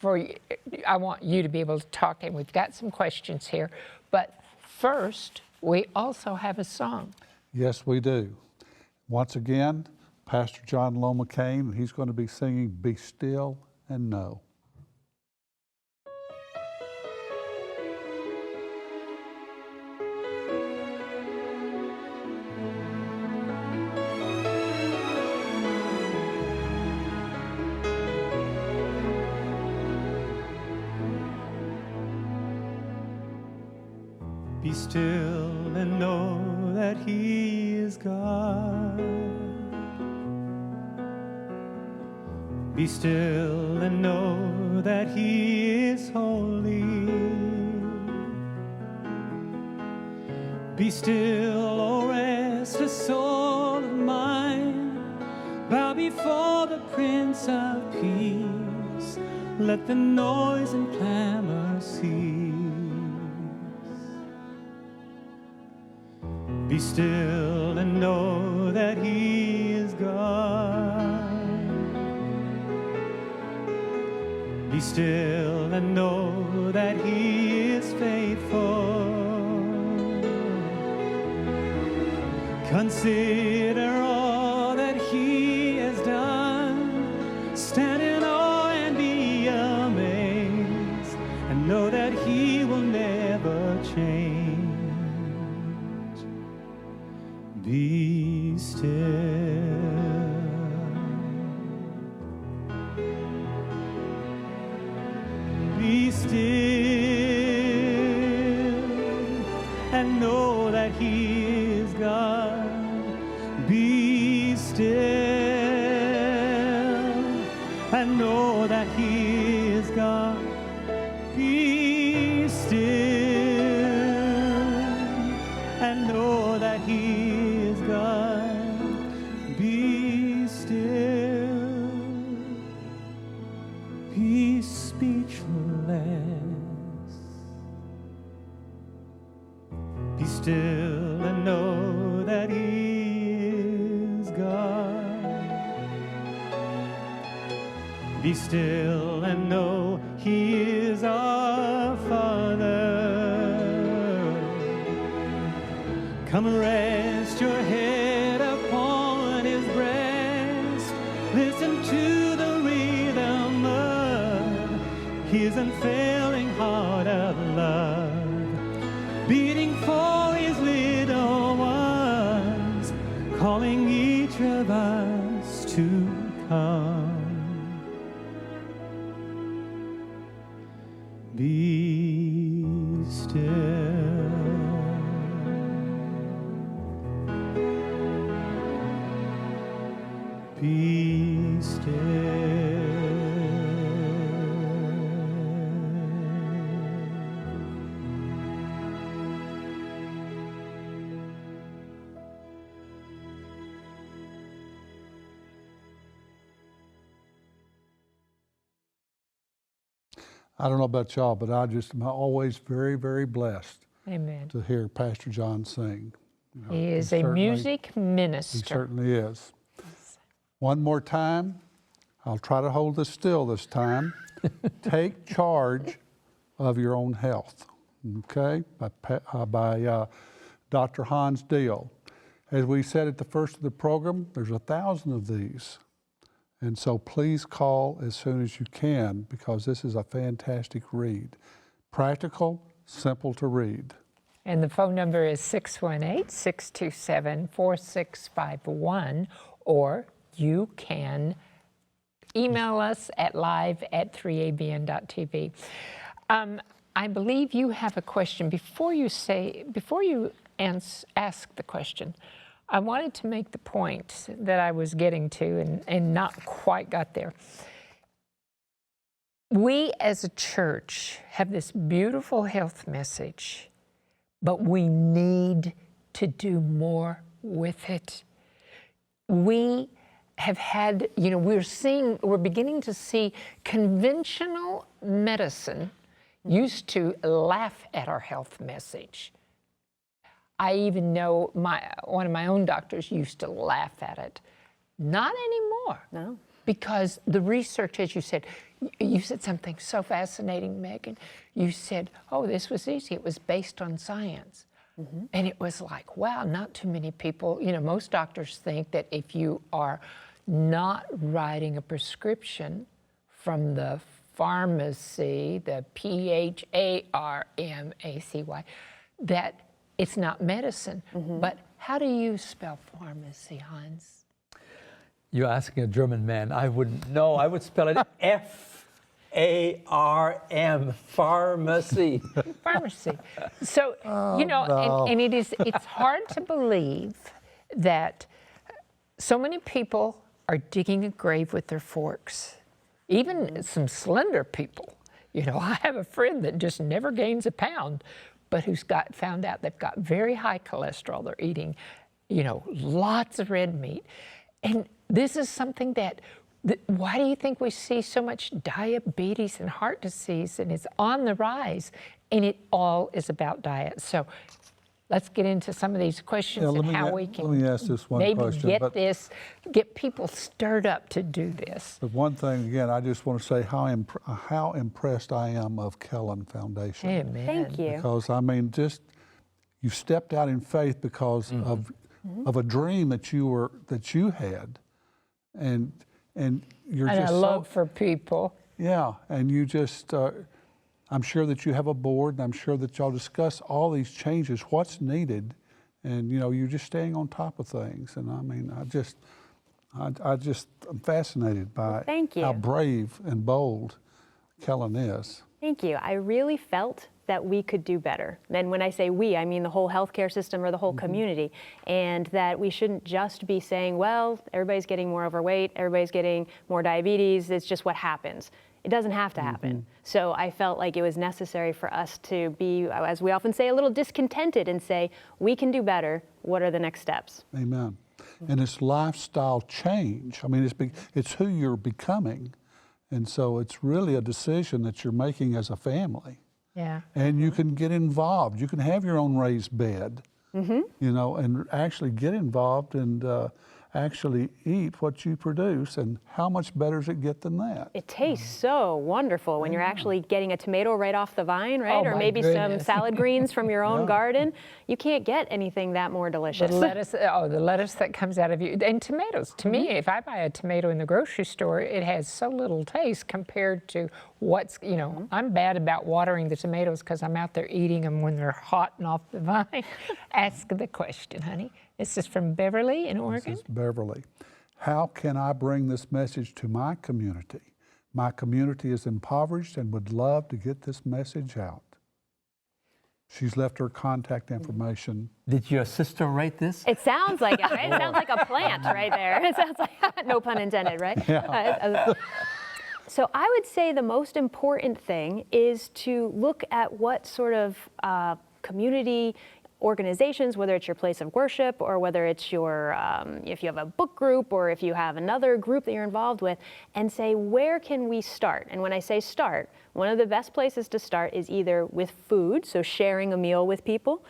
Speaker 2: I want you to be able to talk, and we've got some questions here, but first, we also have a song.
Speaker 3: Yes, we do. Once again, Pastor John Loma Kane, he's going to be singing Be Still and Know.
Speaker 1: Be still and know that He is God. Be still and know that He is holy. Be still, O restless soul of mine. Bow before the Prince of Peace. Let the noise and clamor cease. Be still and know that He is God. Be still and know that He is faithful. Consider all that He has done. Stand in awe and be amazed, and know that He will never change. Be still and know that He is God. Be still and know that He is God. Be still and know that He is God. Be still. Be speechless. Be still and know that He is God. Be still and know He is our Father. Come rest your head upon His breast. Listen to the rhythm of His unfailing heart of love, beating for His little ones, calling each of us to come. Be still. Be still.
Speaker 3: I don't know about y'all, but I just am always very, very blessed
Speaker 2: Amen.
Speaker 3: to hear Pastor John sing. You know,
Speaker 2: He is a music minister.
Speaker 3: He certainly is. One more time, I'll try to hold this still this time. Take charge of your own health, okay, by Dr. Hans Diehl. As we said at the first of the program, there's 1,000 of these. And so please call as soon as you can, because this is a fantastic read. Practical, simple to read.
Speaker 2: And the phone number is 618-627-4651, or you can email us at live@3abn.tv. I believe you have a question. Before you ask the question, I wanted to make the point that I was getting to and not quite got there. We as a church have this beautiful health message, but we need to do more with it. We have had, we're beginning to see conventional medicine used to laugh at our health message. I even know one of my own doctors used to laugh at it. Not anymore.
Speaker 5: No.
Speaker 2: Because the research, as you said something so fascinating, Megan. You said, oh, this was easy. It was based on science. Mm-hmm. And it was like, wow, not too many people, most doctors think that if you are not writing a prescription from the pharmacy, the PHARMACY, that it's not medicine. Mm-hmm. But how do you spell pharmacy, Hans?
Speaker 4: You're asking a German man. I wouldn't know. I would spell it F-A-R-M, pharmacy.
Speaker 2: Pharmacy. So, and it's hard to believe that so many people are digging a grave with their forks. Even some slender people. I have a friend that just never gains a pound, but who's found out they've got very high cholesterol. They're eating, lots of red meat. And this is something why do you think we see so much diabetes and heart disease, and it's on the rise, and it all is about diet. So let's get into some of these questions and how we can
Speaker 3: let me ask this one
Speaker 2: maybe
Speaker 3: question,
Speaker 2: get people stirred up to do this.
Speaker 3: But one thing, again, I just want to say how impressed I am of Kellen Foundation.
Speaker 2: Amen.
Speaker 5: Thank you.
Speaker 3: Because, you stepped out in faith because of a dream that you had, and you're
Speaker 2: and
Speaker 3: just
Speaker 2: a love for people.
Speaker 3: Yeah, and you just, I'm sure that you have a board, and I'm sure that y'all discuss all these changes, what's needed, and you're just staying on top of things. And I'm fascinated by
Speaker 5: Thank you.
Speaker 3: how brave and bold Kellen is.
Speaker 5: Thank you. I really felt that we could do better. And when I say we, I mean the whole healthcare system or the whole community. And that we shouldn't just be saying, well, everybody's getting more overweight, everybody's getting more diabetes, it's just what happens. It doesn't have to happen. So I felt like it was necessary for us to be, as we often say, a little discontented and say, we can do better. What are the next steps?
Speaker 3: Amen. And it's lifestyle change. I mean, it's who you're becoming. And so it's really a decision that you're making as a family.
Speaker 2: Yeah.
Speaker 3: And you can get involved. You can have your own raised bed, you know, and actually get involved and actually eat what you produce. And how much better does it get than that?
Speaker 5: It tastes so wonderful when you're actually getting a tomato right off the vine, right?
Speaker 2: Oh,
Speaker 5: or
Speaker 2: my
Speaker 5: maybe
Speaker 2: goodness.
Speaker 5: some salad greens from your own garden. You can't get anything that more delicious.
Speaker 2: The lettuce, the lettuce that comes out of you, and tomatoes. To me, if I buy a tomato in the grocery store, it has so little taste compared to what's, you know, I'm bad about watering the tomatoes because I'm out there eating them when they're hot and off the vine. Ask the question, honey. This is from Beverly in Oregon.
Speaker 3: This is Beverly. How can I bring this message to my community? My community is impoverished and would love to get this message out. She's left her contact information.
Speaker 4: Did your sister write this?
Speaker 5: It sounds like it, right? It sounds like a plant right there. It sounds like, no pun intended, right?
Speaker 3: Yeah.
Speaker 5: So I would say the most important thing is to look at what sort of community organizations, whether it's your place of worship or whether it's your, if you have a book group or if you have another group that you're involved with, and say, where can we start? And when I say start, one of the best places to start is either with food, so sharing a meal with people.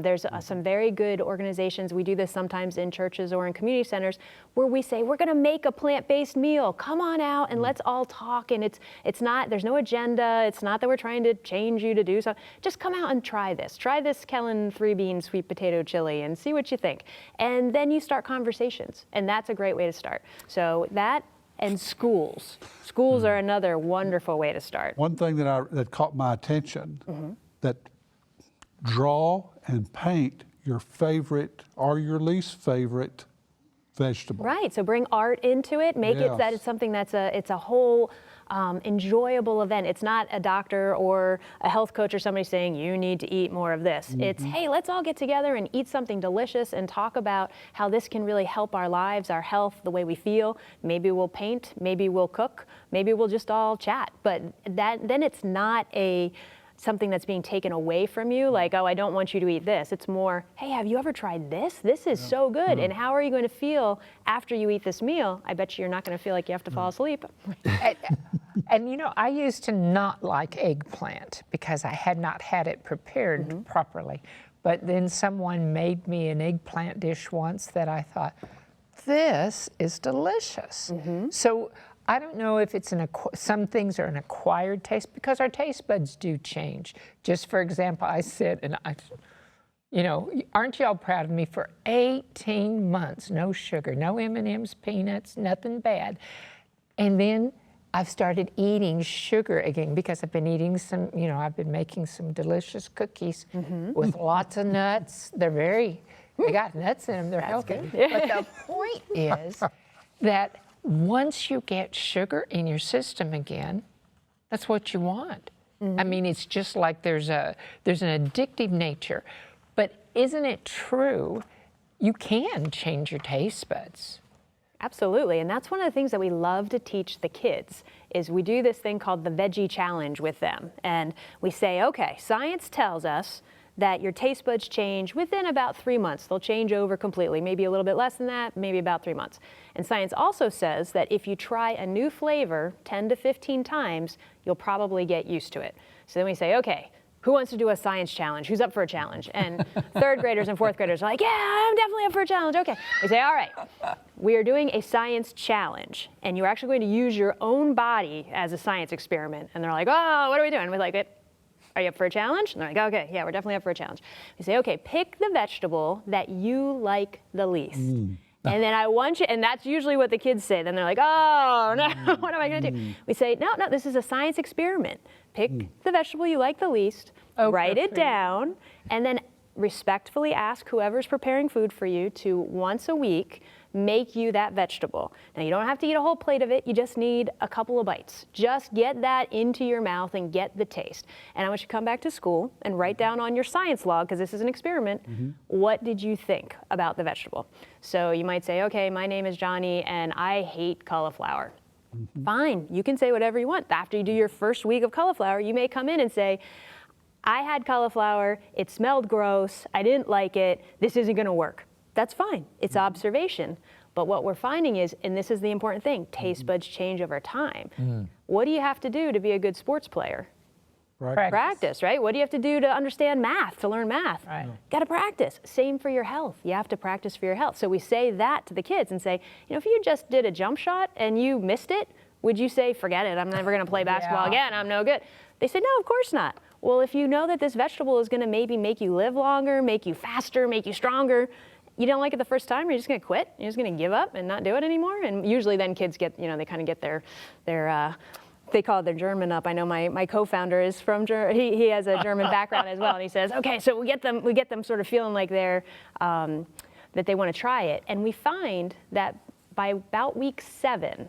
Speaker 5: There's some very good organizations, we do this sometimes in churches or in community centers, where we say, we're gonna make a plant-based meal, come on out and let's all talk. And it's not, there's no agenda, it's not that we're trying to change you to do something. Just come out and try this. Try this Kellen 3-bean sweet potato chili and see what you think. And then you start conversations, and that's a great way to start. So that, and schools. Schools are another wonderful way to start.
Speaker 3: One thing that caught my attention, that draw and paint your favorite or your least favorite vegetable.
Speaker 5: Right, so bring art into it, make it that it's something that's it's a whole enjoyable event. It's not a doctor or a health coach or somebody saying you need to eat more of this. It's, hey, let's all get together and eat something delicious and talk about how this can really help our lives, our health, the way we feel. Maybe we'll paint, maybe we'll cook, maybe we'll just all chat. But then it's not something that's being taken away from you, like, oh, I don't want you to eat this. It's more, hey, have you ever tried this? This is so good. And how are you going to feel after you eat this meal? I bet you're not going to feel like you have to fall asleep.
Speaker 2: And you know, I used to not like eggplant because I had not had it prepared properly. But then someone made me an eggplant dish once that I thought, this is delicious. So I don't know if it's some things are an acquired taste, because our taste buds do change. Just for example, I said, and you know, aren't y'all proud of me? For 18 months, no sugar, no M&Ms, peanuts, nothing bad. And then I've started eating sugar again because I've been eating some, you know, I've been making some delicious cookies with lots of nuts. They got nuts in them, they're healthy. But the point is that once you get sugar in your system again, that's what you want. I mean, it's just like there's an addictive nature. But isn't it true, you can change your taste buds?
Speaker 5: Absolutely, and that's one of the things that we love to teach the kids, is we do this thing called the veggie challenge with them. And we say, okay, science tells us that your taste buds change within about 3 months. They'll change over completely, maybe a little bit less than that, maybe about 3 months. And science also says that if you try a new flavor 10 to 15 times, you'll probably get used to it. So then we say, okay, who wants to do a science challenge? Who's up for a challenge? And third graders and fourth graders are like, yeah, I'm definitely up for a challenge. Okay. We say, all right, we are doing a science challenge, and you're actually going to use your own body as a science experiment. And they're like, oh, what are we doing? We're like, are you up for a challenge? And they're like, okay, yeah, we're definitely up for a challenge. We say, okay, pick the vegetable that you like the least. And then I want you, and that's usually what the kids say. Then they're like, oh, no, what am I going to do? We say, no, this is a science experiment. Pick the vegetable you like the least, write it down, and then respectfully ask whoever's preparing food for you to once a week make you that vegetable. Now, you don't have to eat a whole plate of it. You just need a couple of bites. Just get that into your mouth and get the taste. And I want you to come back to school and write down on your science log, because this is an experiment, what did you think about the vegetable? So you might say, okay, my name is Johnny and I hate cauliflower. Fine, you can say whatever you want. After you do your first week of cauliflower, you may come in and say, I had cauliflower, it smelled gross, I didn't like it, this isn't gonna work. That's fine, it's observation. But what we're finding is, and this is the important thing, taste buds change over time. What do you have to do to be a good sports player? Practice, right? What do you have to do to understand math, to learn math? Gotta practice. Same for your health. You have to practice for your health. So we say that to the kids and say, you know, if you just did a jump shot and you missed it, would you say, forget it, I'm never gonna play basketball again, I'm no good? They said, no, of course not. Well, if you know that this vegetable is gonna maybe make you live longer, make you faster, make you stronger, you don't like it the first time, you're just gonna quit, you're just gonna give up and not do it anymore. And usually then kids get, you know, they kind of get their they call it their German up. I know my co-founder is from Germany. He has a German background as well, and he says, okay, so we get them sort of feeling like they're that they want to try it. And we find that by about week 7,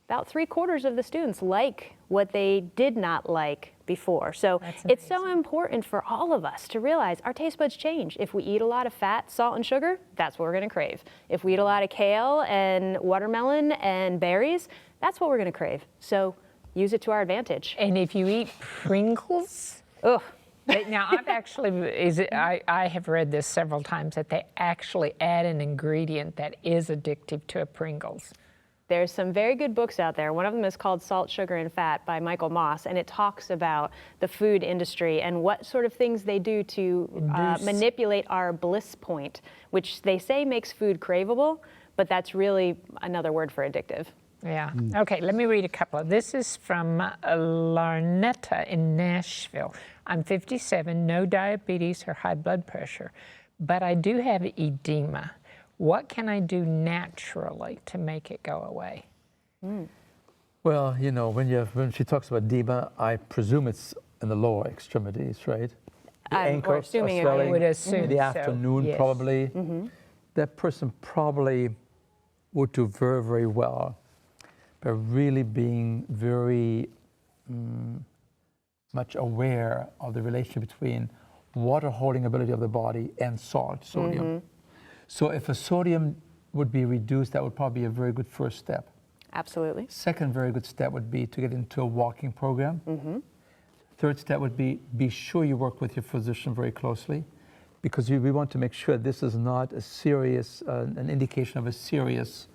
Speaker 5: about 3/4 of the students like what they did not like before. So it's so important for all of us to realize our taste buds change. If we eat a lot of fat, salt, and sugar, that's what we're gonna crave. If we eat a lot of kale and watermelon and berries, that's what we're gonna crave. So use it to our advantage.
Speaker 2: And if you eat Pringles, now I've actually, I have read this several times, that they actually add an ingredient that is addictive to a Pringles.
Speaker 5: There's some very good books out there. One of them is called Salt, Sugar, and Fat by Michael Moss, and it talks about the food industry and what sort of things they do to manipulate our bliss point, which they say makes food craveable, but that's really another word for addictive.
Speaker 2: Yeah. Okay, let me read a couple. This is from Larnetta in Nashville. I'm 57, no diabetes or high blood pressure, but I do have edema. What can I do naturally to make it go away?
Speaker 4: Well, you know, when she talks about edema, I presume it's in the lower extremities, right? The ankles
Speaker 5: assuming
Speaker 4: are swelling
Speaker 2: I would assume
Speaker 4: in the
Speaker 2: so,
Speaker 4: afternoon,
Speaker 2: yes.
Speaker 4: probably. That person probably would do very, very well by really being very much aware of the relationship between water holding ability of the body and salt, sodium. So if a sodium would be reduced, that would probably be a very good first step.
Speaker 5: Absolutely.
Speaker 4: Second very good step would be to get into a walking program. Third step would be sure you work with your physician very closely, because we want to make sure this is not a serious, an indication of a serious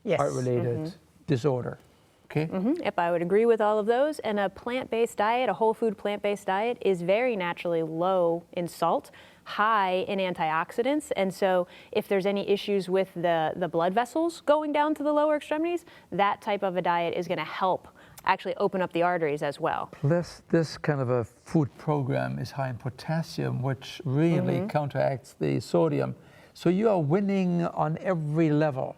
Speaker 4: heart-related disorder. Okay?
Speaker 5: Yep, I would agree with all of those. And a plant-based diet, a whole food plant-based diet, is very naturally low in salt, high in antioxidants. And so if there's any issues with the blood vessels going down to the lower extremities, that type of a diet is gonna help actually open up the arteries as well.
Speaker 4: Plus, this kind of a food program is high in potassium, which really counteracts the sodium. So you are winning on every level.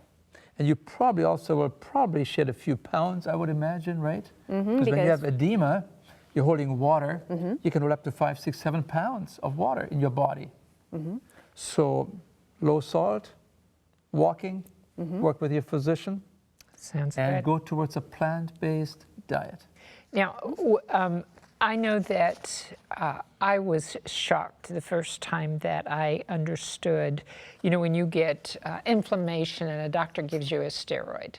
Speaker 4: And you probably also will probably shed a few pounds, I would imagine, right? Because when you have edema, you're holding water, you can hold up to 5, 6, 7 pounds of water in your body. So low salt, walking, work with your physician,
Speaker 2: Sounds
Speaker 4: and
Speaker 2: good.
Speaker 4: go towards a plant-based diet.
Speaker 2: Now, I know that I was shocked the first time that I understood, you know, when you get inflammation and a doctor gives you a steroid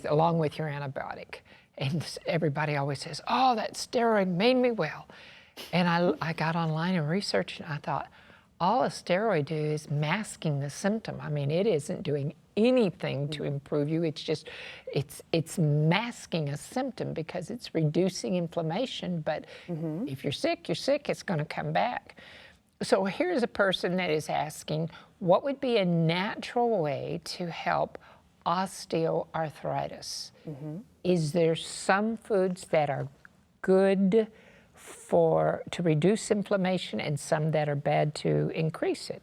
Speaker 2: along with your antibiotic, and everybody always says, oh, that steroid made me well. And I got online and researched, and I thought, all a steroid do is masking the symptom. I mean, it isn't doing anything to improve you. It's just, it's masking a symptom because it's reducing inflammation. But if you're sick, it's going to come back. So here's a person that is asking, what would be a natural way to help osteoarthritis? Is there some foods that are good to reduce inflammation and some that are bad to increase it?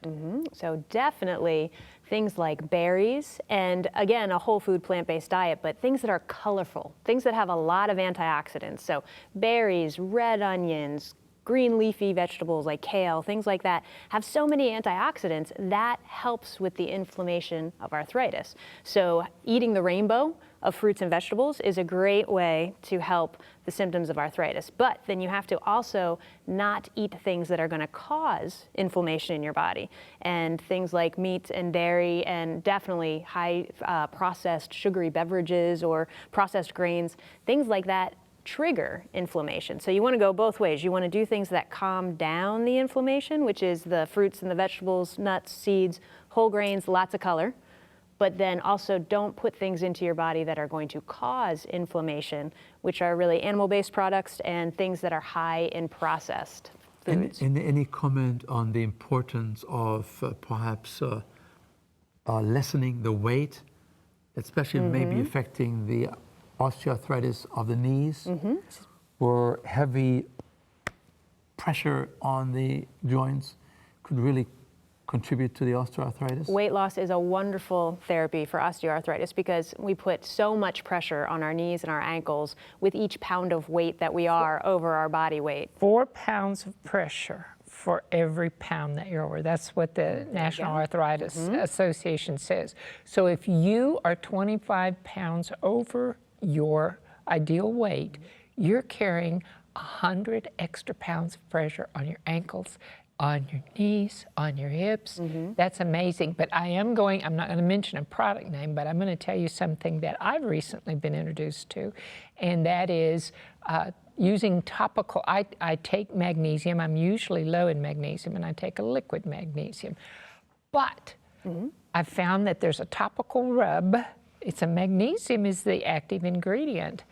Speaker 5: So definitely things like berries, and again, a whole food plant-based diet, but things that are colorful, things that have a lot of antioxidants. So berries, red onions, green leafy vegetables like kale, things like that, have so many antioxidants that helps with the inflammation of arthritis. So eating the rainbow of fruits and vegetables is a great way to help the symptoms of arthritis. But then you have to also not eat things that are going to cause inflammation in your body. And things like meat and dairy and definitely high processed sugary beverages or processed grains, things like that trigger inflammation. So you want to go both ways. You want to do things that calm down the inflammation, which is the fruits and the vegetables, nuts, seeds, whole grains, lots of color. But then also don't put things into your body that are going to cause inflammation, which are really animal-based products and things that are high in processed foods.
Speaker 4: Any comment on the importance of perhaps lessening the weight, especially maybe affecting the osteoarthritis of the knees, or heavy pressure on the joints could really contribute to the osteoarthritis?
Speaker 5: Weight loss is a wonderful therapy for osteoarthritis because we put so much pressure on our knees and our ankles with each pound of weight that we are over our body weight.
Speaker 2: 4 pounds of pressure for every pound that you're over. That's what the National Arthritis Association says. So if you are 25 pounds over your ideal weight, you're carrying 100 extra pounds of pressure on your ankles, on your knees, on your hips. That's amazing. But I'm not going to mention a product name, but I'm going to tell you something that I've recently been introduced to, and that is using topical. I take magnesium. I'm usually low in magnesium, and I take a liquid magnesium. But I've found that there's a topical rub. Magnesium is the active ingredient.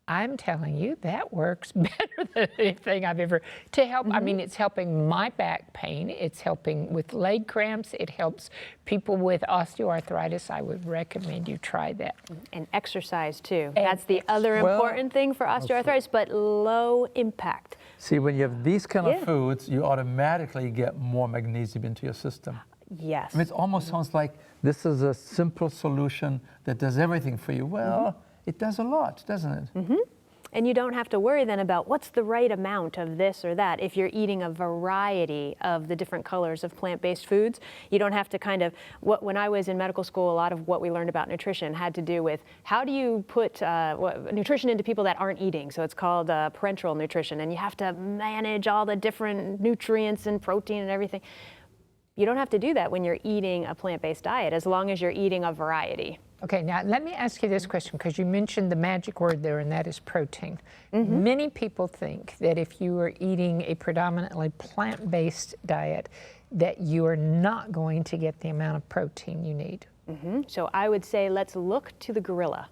Speaker 2: I'm telling you, that works better than anything I've ever, to help, I mean, it's helping my back pain, it's helping with leg cramps, it helps people with osteoarthritis. I would recommend you try that.
Speaker 5: And exercise too. That's the other important thing for osteoarthritis, but low impact.
Speaker 4: See, when you have these kind of foods, you automatically get more magnesium into your system.
Speaker 5: Yes.
Speaker 4: I mean, it almost sounds like this is a simple solution that does everything for you. Well, it does a lot, doesn't it?
Speaker 5: And you don't have to worry then about what's the right amount of this or that. If you're eating a variety of the different colors of plant-based foods, you don't have to kind of, when I was in medical school, a lot of what we learned about nutrition had to do with how do you put nutrition into people that aren't eating. So it's called parenteral nutrition, and you have to manage all the different nutrients and protein and everything. You don't have to do that when you're eating a plant-based diet, as long as you're eating a variety.
Speaker 2: Okay, now let me ask you this question, because you mentioned the magic word there, and that is protein. Many people think that if you are eating a predominantly plant-based diet, that you are not going to get the amount of protein you need.
Speaker 5: So I would say let's look to the gorilla.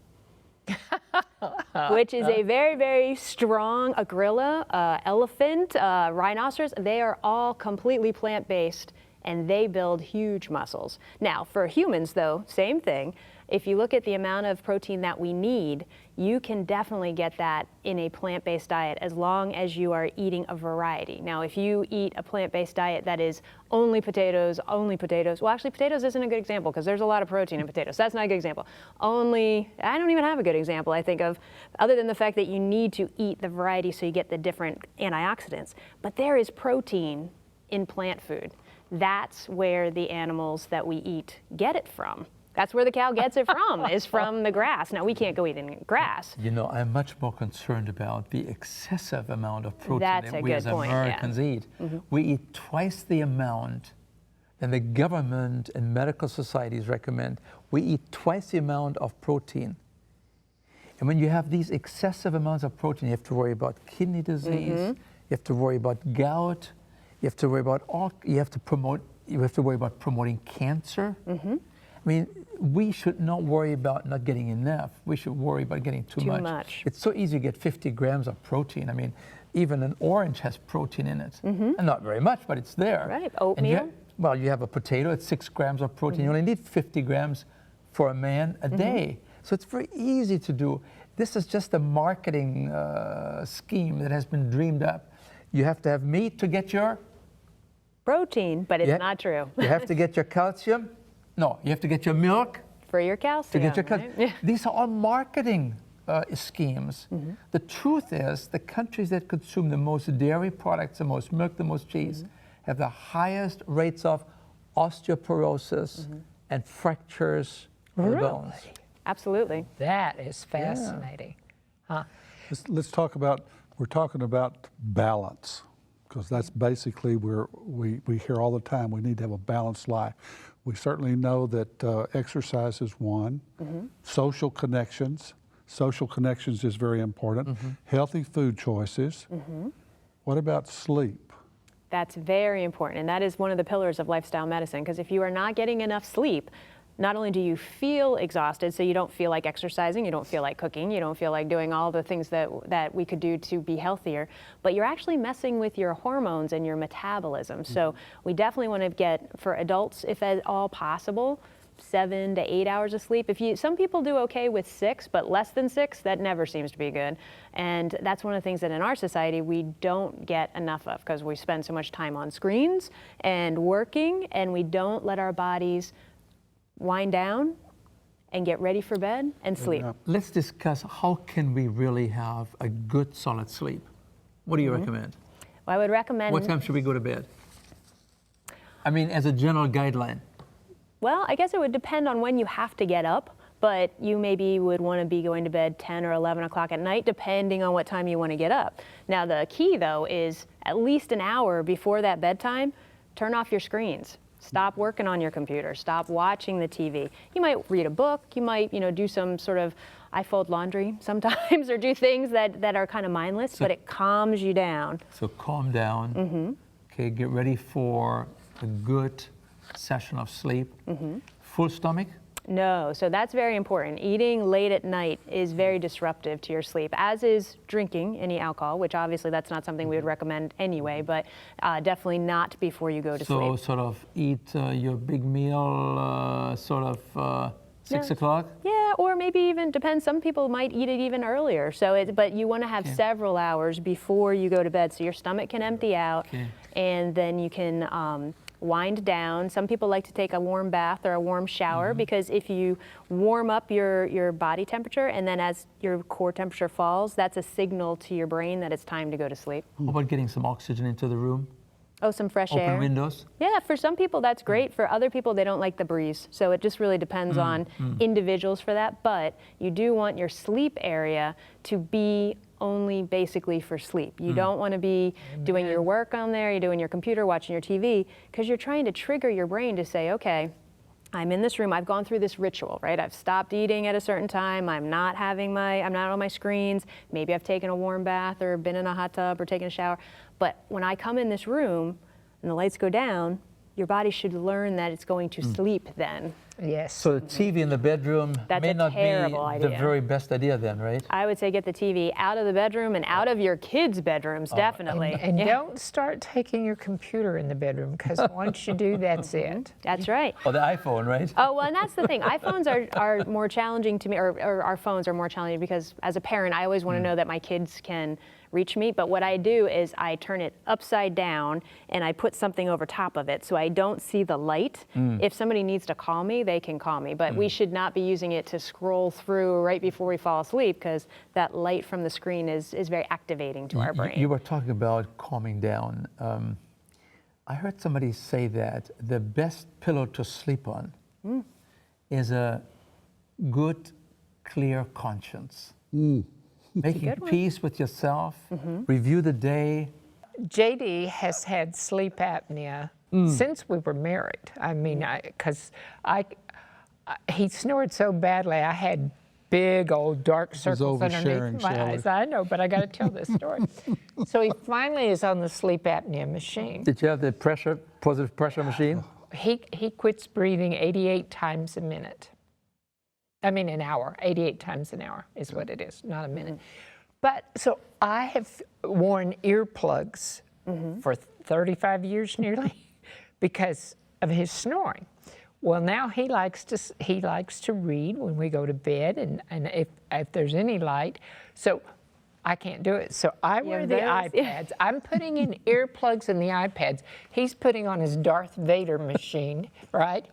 Speaker 5: Which is a very, very strong, a gorilla, elephant, rhinoceros. They are all completely plant-based, and they build huge muscles. Now, for humans, though, same thing. If you look at the amount of protein that we need, you can definitely get that in a plant-based diet as long as you are eating a variety. Now, if you eat a plant-based diet that is only potatoes, well, actually, potatoes isn't a good example because there's a lot of protein in potatoes. So that's not a good example. I don't even have a good example, I think, of, other than the fact that you need to eat the variety so you get the different antioxidants. But there is protein in plant food. That's where the animals that we eat get it from. That's where the cow gets it from, is from the grass. Now, we can't go eat in grass.
Speaker 4: You know, I'm much more concerned about the excessive amount of protein that we
Speaker 5: good
Speaker 4: as
Speaker 5: point,
Speaker 4: Americans eat. We eat twice the amount than the government and medical societies recommend. We eat twice the amount of protein. And when you have these excessive amounts of protein, you have to worry about kidney disease, you have to worry about gout, you have to worry about you have to worry about promoting cancer. I mean, we should not worry about not getting enough. We should worry about getting too much. It's so easy to get 50 grams of protein. I mean, even an orange has protein in it. And not very much, but it's there.
Speaker 5: Right, oatmeal.
Speaker 4: You have a potato, it's 6 grams of protein. You only need 50 grams for a man a day. So it's very easy to do. This is just a marketing scheme that has been dreamed up. You have to have meat to get your
Speaker 5: protein, but it's not true.
Speaker 4: You have to get your calcium. No, you have to get your milk
Speaker 5: for your calcium.
Speaker 4: To get your calcium.
Speaker 5: Right?
Speaker 4: These are all marketing schemes. The truth is, the countries that consume the most dairy products, the most milk, the most cheese, have the highest rates of osteoporosis and fractures of the bones.
Speaker 5: Absolutely.
Speaker 2: That is fascinating. Huh?
Speaker 3: Let's talk about, we're talking about balance, because that's basically where we hear all the time, we need to have a balanced life. We certainly know that exercise is one, social connections is very important, healthy food choices. What about sleep?
Speaker 5: That's very important, and that is one of the pillars of lifestyle medicine, because if you are not getting enough sleep, not only do you feel exhausted, so you don't feel like exercising, you don't feel like cooking, you don't feel like doing all the things that we could do to be healthier, but you're actually messing with your hormones and your metabolism. So we definitely want to get, for adults, if at all possible, 7 to 8 hours of sleep. Some people do okay with 6, but less than 6, that never seems to be good. And that's one of the things that in our society we don't get enough of, because we spend so much time on screens and working, and we don't let our bodies wind down and get ready for bed and sleep.
Speaker 4: Let's discuss how can we really have a good solid sleep. What do you recommend?
Speaker 5: Well, I would recommend...
Speaker 4: What time should we go to bed? I mean, as a general guideline.
Speaker 5: Well, I guess it would depend on when you have to get up, but you maybe would want to be going to bed 10 or 11 o'clock at night, depending on what time you want to get up. Now, the key, though, is at least an hour before that bedtime, turn off your screens. Stop working on your computer. Stop watching the TV. You might read a book. You might, do some sort of, I fold laundry sometimes, or do things that are kind of mindless, but it calms you down.
Speaker 4: So calm down. Okay, get ready for a good session of sleep. Full stomach?
Speaker 5: No, so that's very important. Eating late at night is very disruptive to your sleep, as is drinking any alcohol, which obviously that's not something we would recommend anyway, but definitely not before you go to sleep.
Speaker 4: So sort of eat your big meal 6 o'clock?
Speaker 5: Yeah, or maybe even, depends, some people might eat it even earlier. So, but you want to have several hours before you go to bed so your stomach can empty out, and then you can wind down. Some people like to take a warm bath or a warm shower, because if you warm up your body temperature, and then as your core temperature falls, that's a signal to your brain that it's time to go to sleep.
Speaker 4: How about getting some oxygen into the room?
Speaker 5: Oh, some fresh air.
Speaker 4: Open windows?
Speaker 5: Yeah, for some people that's great. For other people, they don't like the breeze. So it just really depends on individuals for that. But you do want your sleep area to be only basically for sleep. You don't want to be doing your work on there, you're doing your computer, watching your TV, because you're trying to trigger your brain to say, okay, I'm in this room, I've gone through this ritual, right? I've stopped eating at a certain time, I'm not on my screens, maybe I've taken a warm bath or been in a hot tub or taken a shower. But when I come in this room and the lights go down, your body should learn that it's going to sleep then.
Speaker 2: Yes.
Speaker 4: So the TV in the bedroom may not be the very best idea then, right?
Speaker 5: I would say get the TV out of the bedroom and out of your kids' bedrooms, definitely.
Speaker 2: And don't start taking your computer in the bedroom, because once you do, that's it.
Speaker 5: That's right.
Speaker 4: Or the iPhone, right?
Speaker 5: Oh, well, and that's the thing. iPhones are more challenging to me, or our phones are more challenging, because as a parent, I always want to know that my kids can reach me. But what I do is I turn it upside down and I put something over top of it so I don't see the light. If somebody needs to call me, they can call me. But we should not be using it to scroll through right before we fall asleep, because that light from the screen is very activating to our brain.
Speaker 4: You were talking about calming down. I heard somebody say that the best pillow to sleep on is a good, clear conscience. Making peace with yourself, review the day.
Speaker 2: JD has had sleep apnea since we were married. I mean, because he snored so badly, I had big old dark circles underneath my eyes. I know, but I got to tell this story. So he finally is on the sleep apnea machine.
Speaker 4: Did you have the positive pressure machine?
Speaker 2: He quits breathing 88 times a minute. I mean, an hour. 88 times an hour is what it is, not a minute. But so I have worn earplugs for 35 years nearly because of his snoring. Well, now he likes to read when we go to bed, and if there's any light. So I can't do it. So I wear the iPads. I'm putting in earplugs in the iPads. He's putting on his Darth Vader machine, right?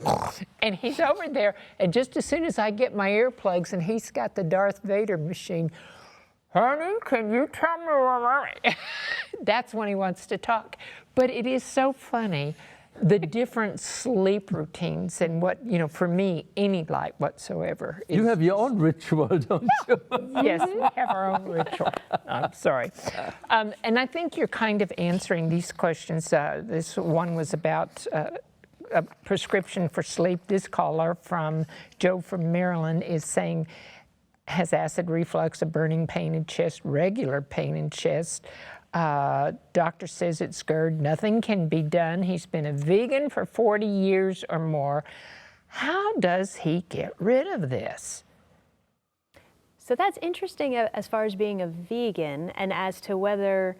Speaker 2: And he's over there, and just as soon as I get my earplugs and he's got the Darth Vader machine, honey, can you tell me what That's when he wants to talk. But it is so funny, the different sleep routines and what, for me, any light whatsoever.
Speaker 4: You have your own ritual, don't you?
Speaker 2: Yes, we have our own ritual. I'm sorry. And I think you're kind of answering these questions. This one was about a prescription for sleep. This caller from Joe from Maryland is saying, has acid reflux, a burning pain in chest, regular pain in chest. Doctor says it's GERD. Nothing can be done. He's been a vegan for 40 years or more. How does he get rid of this?
Speaker 5: So that's interesting as far as being a vegan and as to whether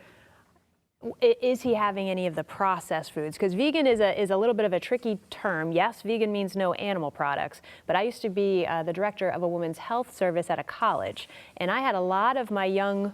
Speaker 5: is he having any of the processed foods? Because vegan is a little bit of a tricky term. Yes, vegan means no animal products, but I used to be the director of a women's health service at a college, and I had a lot of my young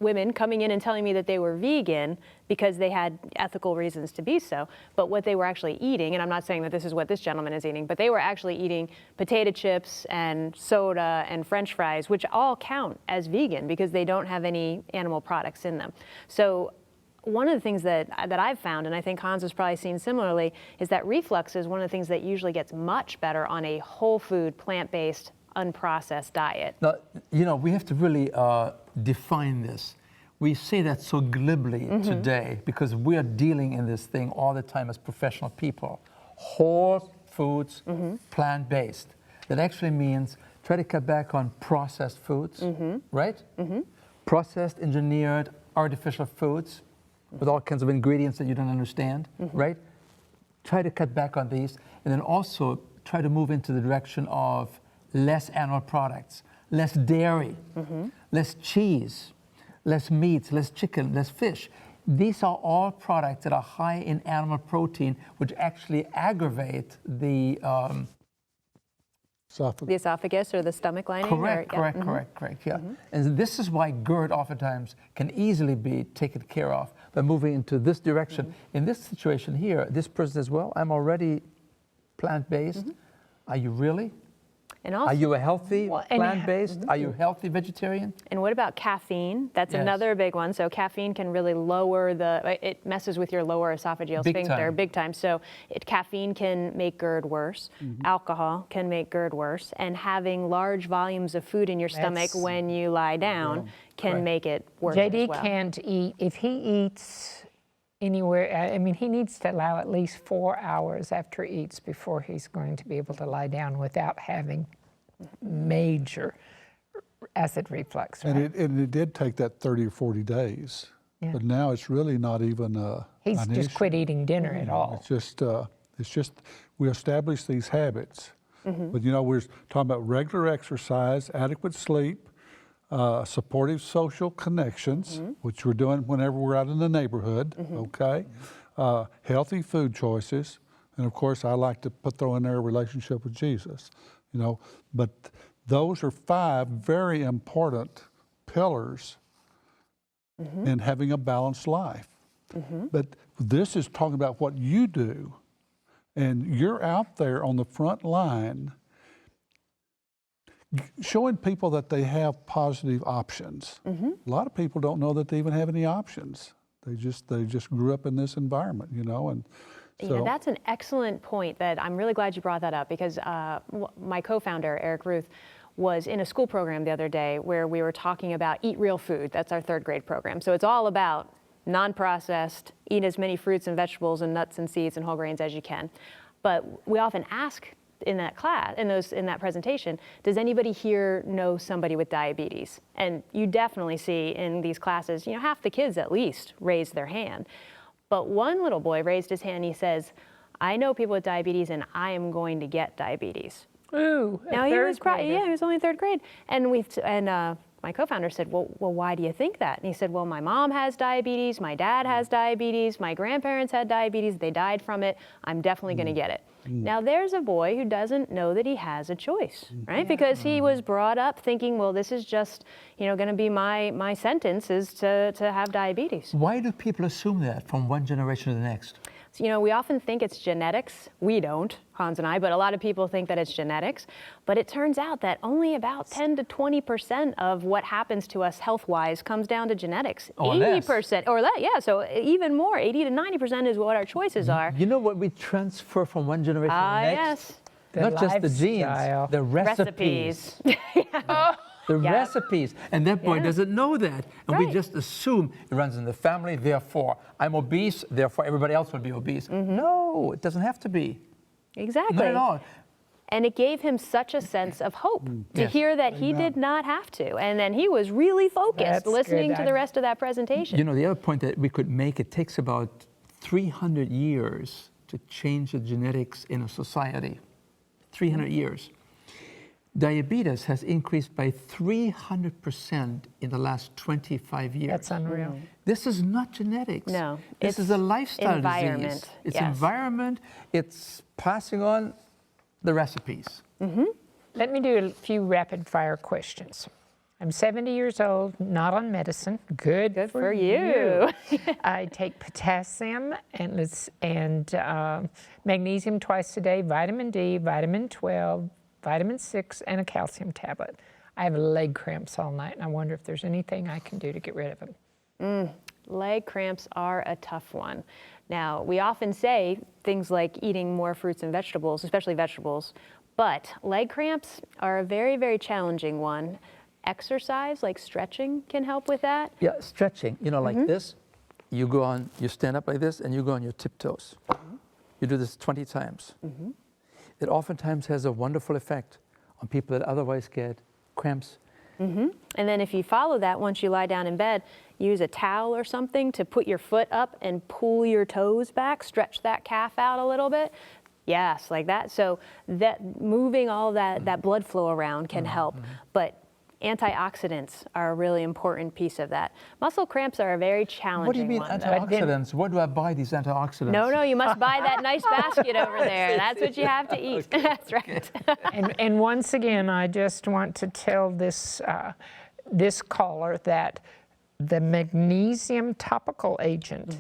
Speaker 5: women coming in and telling me that they were vegan because they had ethical reasons to be so, but what they were actually eating, and I'm not saying that this is what this gentleman is eating, but they were actually eating potato chips and soda and French fries, which all count as vegan because they don't have any animal products in them. So one of the things that I've found, and I think Hans has probably seen similarly, is that reflux is one of the things that usually gets much better on a whole food, plant-based, unprocessed diet.
Speaker 4: Now, we have to really define this. We say that so glibly today because we are dealing in this thing all the time as professional people. Whole foods, plant-based. That actually means try to cut back on processed foods, right? Processed, engineered, artificial foods with all kinds of ingredients that you don't understand, right? Try to cut back on these, and then also try to move into the direction of less animal products, less dairy, less cheese, less meats, less chicken, less fish. These are all products that are high in animal protein, which actually aggravate the
Speaker 5: esophagus or the stomach lining?
Speaker 4: Correct, yeah. And this is why GERD oftentimes can easily be taken care of by moving into this direction. In this situation here, this person says, well, I'm already plant-based. Are you really?
Speaker 5: And also,
Speaker 4: are you a healthy plant-based? Are you a healthy vegetarian?
Speaker 5: And what about caffeine? That's another big one. So caffeine can really lower it messes with your lower esophageal sphincter big time. So caffeine can make GERD worse. Alcohol can make GERD worse. And having large volumes of food in your stomach when you lie down can make it worse as well.
Speaker 2: JD can't eat. If he eats anywhere, I mean, he needs to allow at least 4 hours after he eats before he's going to be able to lie down without having major acid reflux. Right?
Speaker 3: And it did take that 30 or 40 days, but now it's really not even
Speaker 2: he's
Speaker 3: an
Speaker 2: just
Speaker 3: issue.
Speaker 2: quit eating dinner at all.
Speaker 3: It's just we establish these habits, but we're talking about regular exercise, adequate sleep, supportive social connections, which we're doing whenever we're out in the neighborhood, healthy food choices, and of course I like to throw in there a relationship with Jesus, but those are 5 very important pillars in having a balanced life. But this is talking about what you do, and you're out there on the front line showing people that they have positive options. A lot of people don't know that they even have any options. They just grew up in this environment, and so
Speaker 5: that's an excellent point that I'm really glad you brought that up because my co-founder, Eric Ruth, was in a school program the other day where we were talking about eat real food. That's our 3rd grade program. So it's all about non-processed, eat as many fruits and vegetables and nuts and seeds and whole grains as you can. But we often ask in that class, in that presentation, does anybody here know somebody with diabetes? And you definitely see in these classes, half the kids at least raise their hand. But one little boy raised his hand and he says, I know people with diabetes and I am going to get diabetes.
Speaker 2: Ooh,
Speaker 5: now he was only 3rd grade. And my co-founder said, well, why do you think that? And he said, well, my mom has diabetes, my dad has diabetes, my grandparents had diabetes, they died from it, I'm definitely going to get it. Now there's a boy who doesn't know that he has a choice, right? Because he was brought up thinking, well, this is just, going to be my sentence is to have diabetes.
Speaker 4: Why do people assume that from one generation to the next?
Speaker 5: So, we often think it's genetics. We don't, Hans and I, but a lot of people think that it's genetics. But it turns out that only about 10 to 20% of what happens to us health-wise comes down to genetics.
Speaker 4: Or
Speaker 5: 80% or less, yeah, so even more, 80 to 90% is what our choices are.
Speaker 4: You know what we transfer from one generation to the next?
Speaker 5: Yes.
Speaker 4: Not just the genes, the recipes. The recipes, and that boy doesn't know that, and we just assume it runs in the family, therefore I'm obese, therefore everybody else will be obese. No, it doesn't have to be.
Speaker 5: Exactly.
Speaker 4: Not at all.
Speaker 5: And it gave him such a sense of hope to hear that he did not have to, and then he was really focused listening to the rest of that presentation.
Speaker 4: You know, the other point that we could make, it takes about 300 years to change the genetics in a society. 300 years. Diabetes has increased by 300% in the last 25 years.
Speaker 2: That's unreal.
Speaker 4: This is not genetics.
Speaker 5: No.
Speaker 4: This is a lifestyle
Speaker 5: environment.
Speaker 4: disease. It's environment, it's passing on the recipes.
Speaker 2: Let me do a few rapid fire questions. I'm 70 years old, not on medicine. Good for you. I take potassium and magnesium twice a day, vitamin D, vitamin 12, vitamin 6, and a calcium tablet. I have leg cramps all night, and I wonder if there's anything I can do to get rid of them.
Speaker 5: Leg cramps are a tough one. Now, we often say things like eating more fruits and vegetables, especially vegetables, but leg cramps are a very, very challenging one. Exercise, like stretching, can help with that.
Speaker 4: Yeah, stretching, like this. You stand up like this, and you go on your tiptoes. You do this 20 times. It oftentimes has a wonderful effect on people that otherwise get cramps.
Speaker 5: And then if you follow that, once you lie down in bed, use a towel or something to put your foot up and pull your toes back, stretch that calf out a little bit. Yes, like that. So that moving all that blood flow around can help. But antioxidants are a really important piece of that. Muscle cramps are a very challenging one.
Speaker 4: What do you mean antioxidants? Where do I buy these antioxidants?
Speaker 5: No, you must buy that nice basket over there. That's what you have to eat. That's right.
Speaker 2: And once again, I just want to tell this caller that the magnesium topical agent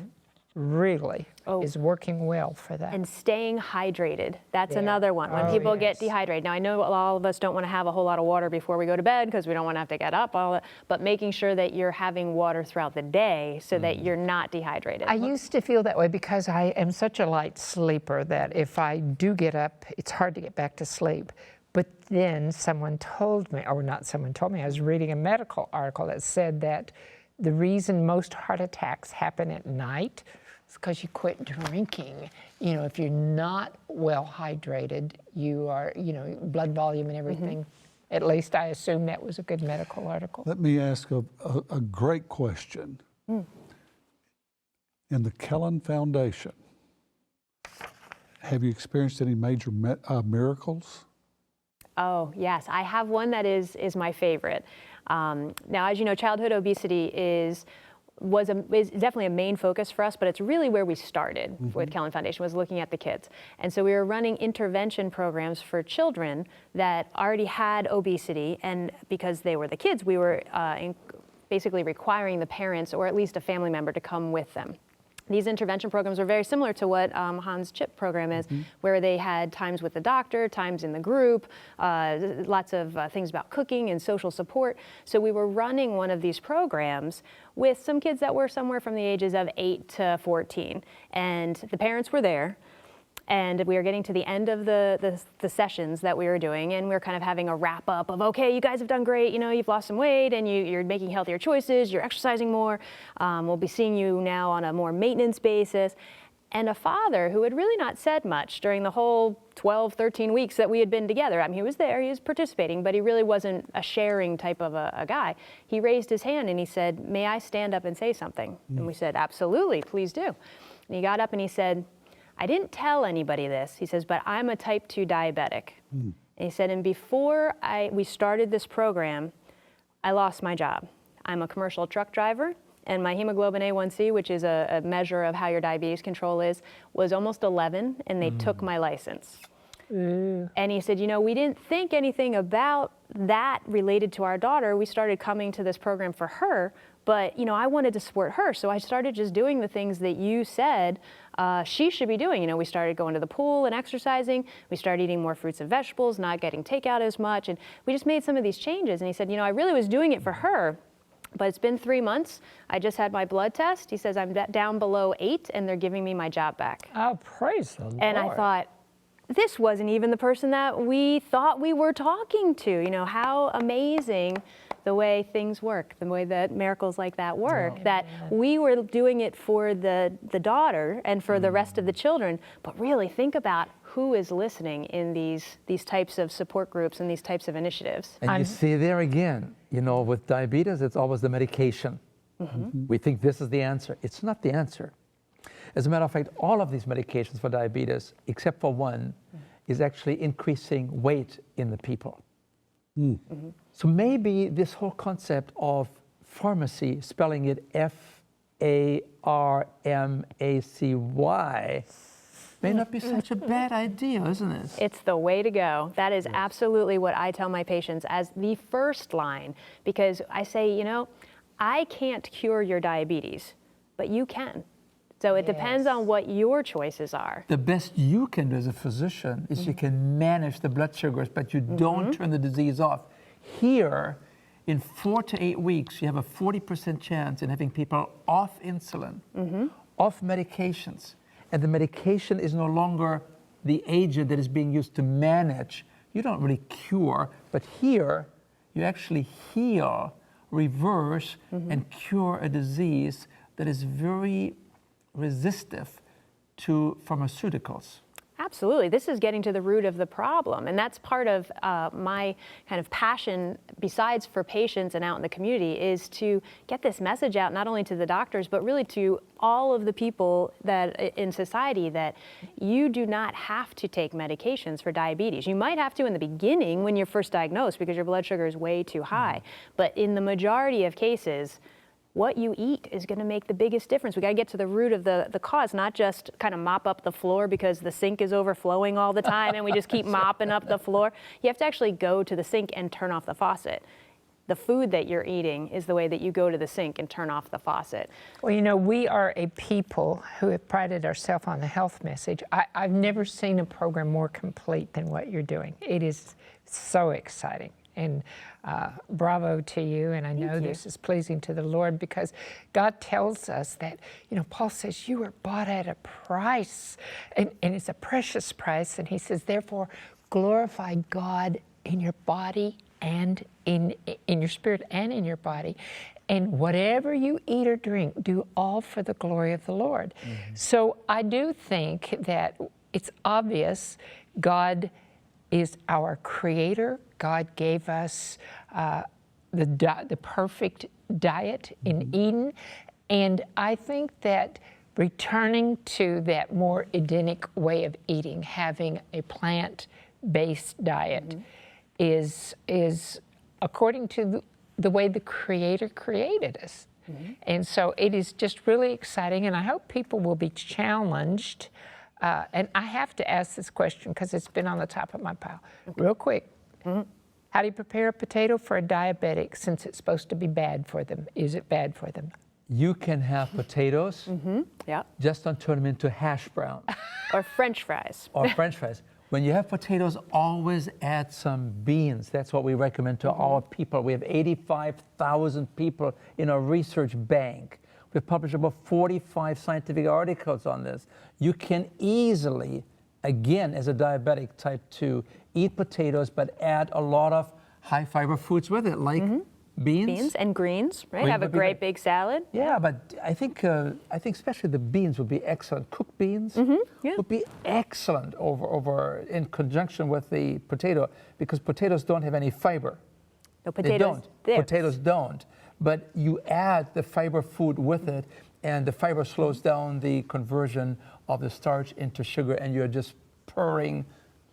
Speaker 2: really is working well for that.
Speaker 5: And staying hydrated. That's another one. When people get dehydrated. Now, I know all of us don't want to have a whole lot of water before we go to bed because we don't want to have to get up, but making sure that you're having water throughout the day so that you're not dehydrated.
Speaker 2: I used to feel that way because I am such a light sleeper that if I do get up, it's hard to get back to sleep. But then someone told me, or not someone told me, I was reading a medical article that said that the reason most heart attacks happen at night is because you quit drinking. If you're not well hydrated, you are, blood volume and everything. At least I assume that was a good medical article.
Speaker 3: Let me ask a great question. In the Kellen Foundation, have you experienced any major miracles?
Speaker 5: Oh, yes. I have one that is my favorite. Now, as you know, childhood obesity is definitely a main focus for us, but it's really where we started with Kellen Foundation, was looking at the kids. And so we were running intervention programs for children that already had obesity, and because they were the kids, we were basically requiring the parents or at least a family member to come with them. These intervention programs are very similar to what Hans' CHIP program is, where they had times with the doctor, times in the group, lots of things about cooking and social support. So we were running one of these programs with some kids that were somewhere from the ages of 8 to 14. And the parents were there. And we were getting to the end of the sessions that we were doing, and we were kind of having a wrap up of, okay, you guys have done great, you've lost some weight, and you're making healthier choices, you're exercising more, we'll be seeing you now on a more maintenance basis. And a father who had really not said much during the whole 12, 13 weeks that we had been together. I mean, he was there, he was participating, but he really wasn't a sharing type of a guy. He raised his hand and he said, may I stand up and say something? And we said, absolutely, please do. And he got up and he said, I didn't tell anybody this, he says, but I'm a type 2 diabetic. And he said, and before we started this program, I lost my job. I'm a commercial truck driver, and my hemoglobin A1C, which is a measure of how your diabetes control is, was almost 11, and they took my license. And he said, you know, we didn't think anything about that related to our daughter. We started coming to this program for her, but, you know, I wanted to support her, so I started just doing the things that you said she should be doing. You know, we started going to the pool and exercising. We started eating more fruits and vegetables, not getting takeout as much, and we just made some of these changes. And he said, you know, I really was doing it for her, but it's been 3 months. I just had my blood test. He says I'm down below 8, and they're giving me my job back.
Speaker 2: Oh, praise the Lord.
Speaker 5: And I thought, this wasn't even the person that we thought we were talking to. You know, how amazing the way things work, the way that miracles like that work, that we were doing it for the daughter and for the rest of the children, but really think about who is listening in these types of support groups and these types of initiatives.
Speaker 4: And you see there again, you know, with diabetes, it's always the medication. We think this is the answer. It's not the answer. As a matter of fact, all of these medications for diabetes, except for one, is actually increasing weight in the people. So maybe this whole concept of pharmacy, spelling it F-A-R-M-A-C-Y, may not be such a bad idea, isn't it?
Speaker 5: It's the way to go. That is absolutely what I tell my patients as the first line, because I say, you know, I can't cure your diabetes, but you can. So it depends on what your choices are.
Speaker 4: The best you can do as a physician is you can manage the blood sugars, but you don't turn the disease off. Here, in 4 to 8 weeks, you have a 40% chance in having people off insulin, off medications. And the medication is no longer the agent that is being used to manage. You don't really cure, but here, you actually heal, reverse, and cure a disease that is very resistive to pharmaceuticals.
Speaker 5: Absolutely. This is getting to the root of the problem. And that's part of my kind of passion, besides for patients and out in the community, is to get this message out not only to the doctors, but really to all of the people that in society, that you do not have to take medications for diabetes. You might have to in the beginning when you're first diagnosed because your blood sugar is way too high. But in the majority of cases, what you eat is going to make the biggest difference. We got to get to the root of the cause, not just kind of mop up the floor because the sink is overflowing all the time and we just keep mopping up the floor. You have to actually go to the sink and turn off the faucet. The food that you're eating is the way that you go to the sink and turn off the faucet.
Speaker 2: Well, you know, we are a people who have prided ourselves on the health message. I've never seen a program more complete than what you're doing. It is so exciting. And bravo to you, and I know this is pleasing to the Lord, because God tells us that, you know, Paul says you were bought at a price, and it's a precious price, and he says, therefore, glorify God in your body and in your spirit and in your body, and whatever you eat or drink, do all for the glory of the Lord. So I do think that it's obvious God is our creator. God gave us the perfect diet in Eden. And I think that returning to that more Edenic way of eating, having a plant-based diet, is according to the way the Creator created us. And so it is just really exciting, and I hope people will be challenged. And I have to ask this question because it's been on the top of my pile. Real quick, how do you prepare a potato for a diabetic since it's supposed to be bad for them? Is it bad for them?
Speaker 4: You can have potatoes, just don't turn them into hash brown.
Speaker 5: Or French fries.
Speaker 4: Or French fries. When you have potatoes, always add some beans. That's what we recommend to our people. We have 85,000 people in our research bank. We've published about 45 scientific articles on this. You can easily, again, as a diabetic type 2, eat potatoes, but add a lot of high fiber foods with it, like beans.
Speaker 5: Beans and greens, right? Have a great big salad.
Speaker 4: Yeah, but I think especially the beans would be excellent. Cooked beans would be excellent over in conjunction with the potato, because potatoes don't have any fiber.
Speaker 5: No, potatoes
Speaker 4: don't. Potatoes don't. But you add the fiber food with it, and the fiber slows down the conversion of the starch into sugar, and you're just purring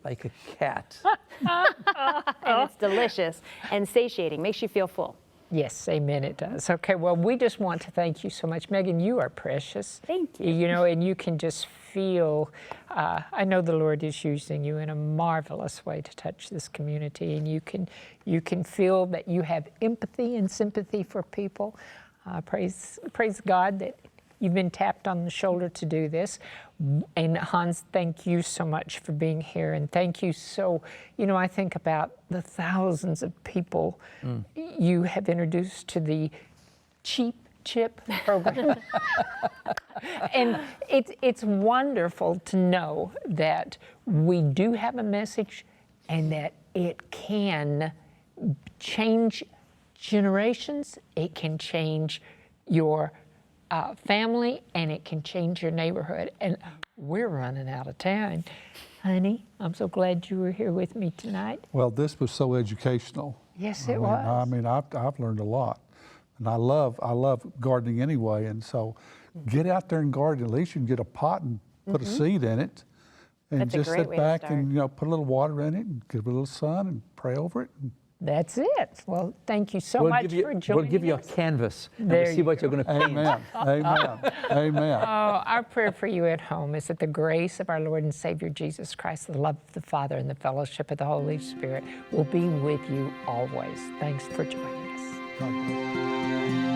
Speaker 4: like a cat.
Speaker 5: And it's delicious and satiating, makes you feel full.
Speaker 2: Yes, amen, it does. Okay, well, we just want to thank you so much. Megan, you are precious.
Speaker 5: Thank you.
Speaker 2: You know, and you can just feel, I know the Lord is using you in a marvelous way to touch this community, and you can feel that you have empathy and sympathy for people. Praise God that you've been tapped on the shoulder to do this. And Hans, thank you so much for being here. And thank you so, you know, I think about the thousands of people you have introduced to the Cheap Chip program. And it's wonderful to know that we do have a message and that it can change generations, it can change your family, and it can change your neighborhood. And we're running out of time. Honey, I'm so glad you were here with me tonight.
Speaker 3: Well, this was so educational.
Speaker 2: Yes, it was.
Speaker 3: I mean, I've learned a lot. And I love gardening anyway. And so get out there and garden. At least you can get a pot and put a seed in it. And
Speaker 5: That's
Speaker 3: just
Speaker 5: a great
Speaker 3: sit
Speaker 5: way to
Speaker 3: back
Speaker 5: start.
Speaker 3: and, you know, put a little water in it and give it a little sun and pray over it.
Speaker 2: That's it. Well, thank you so much for joining
Speaker 4: We'll give you a
Speaker 2: us.
Speaker 4: canvas and
Speaker 2: There
Speaker 4: we'll see
Speaker 2: you
Speaker 4: what you're going to paint.
Speaker 3: Amen. Amen. Amen.
Speaker 2: Oh, our prayer for you at home is that the grace of our Lord and Savior Jesus Christ, the love of the Father, and the fellowship of the Holy Spirit will be with you always. Thanks for joining us.
Speaker 3: God bless.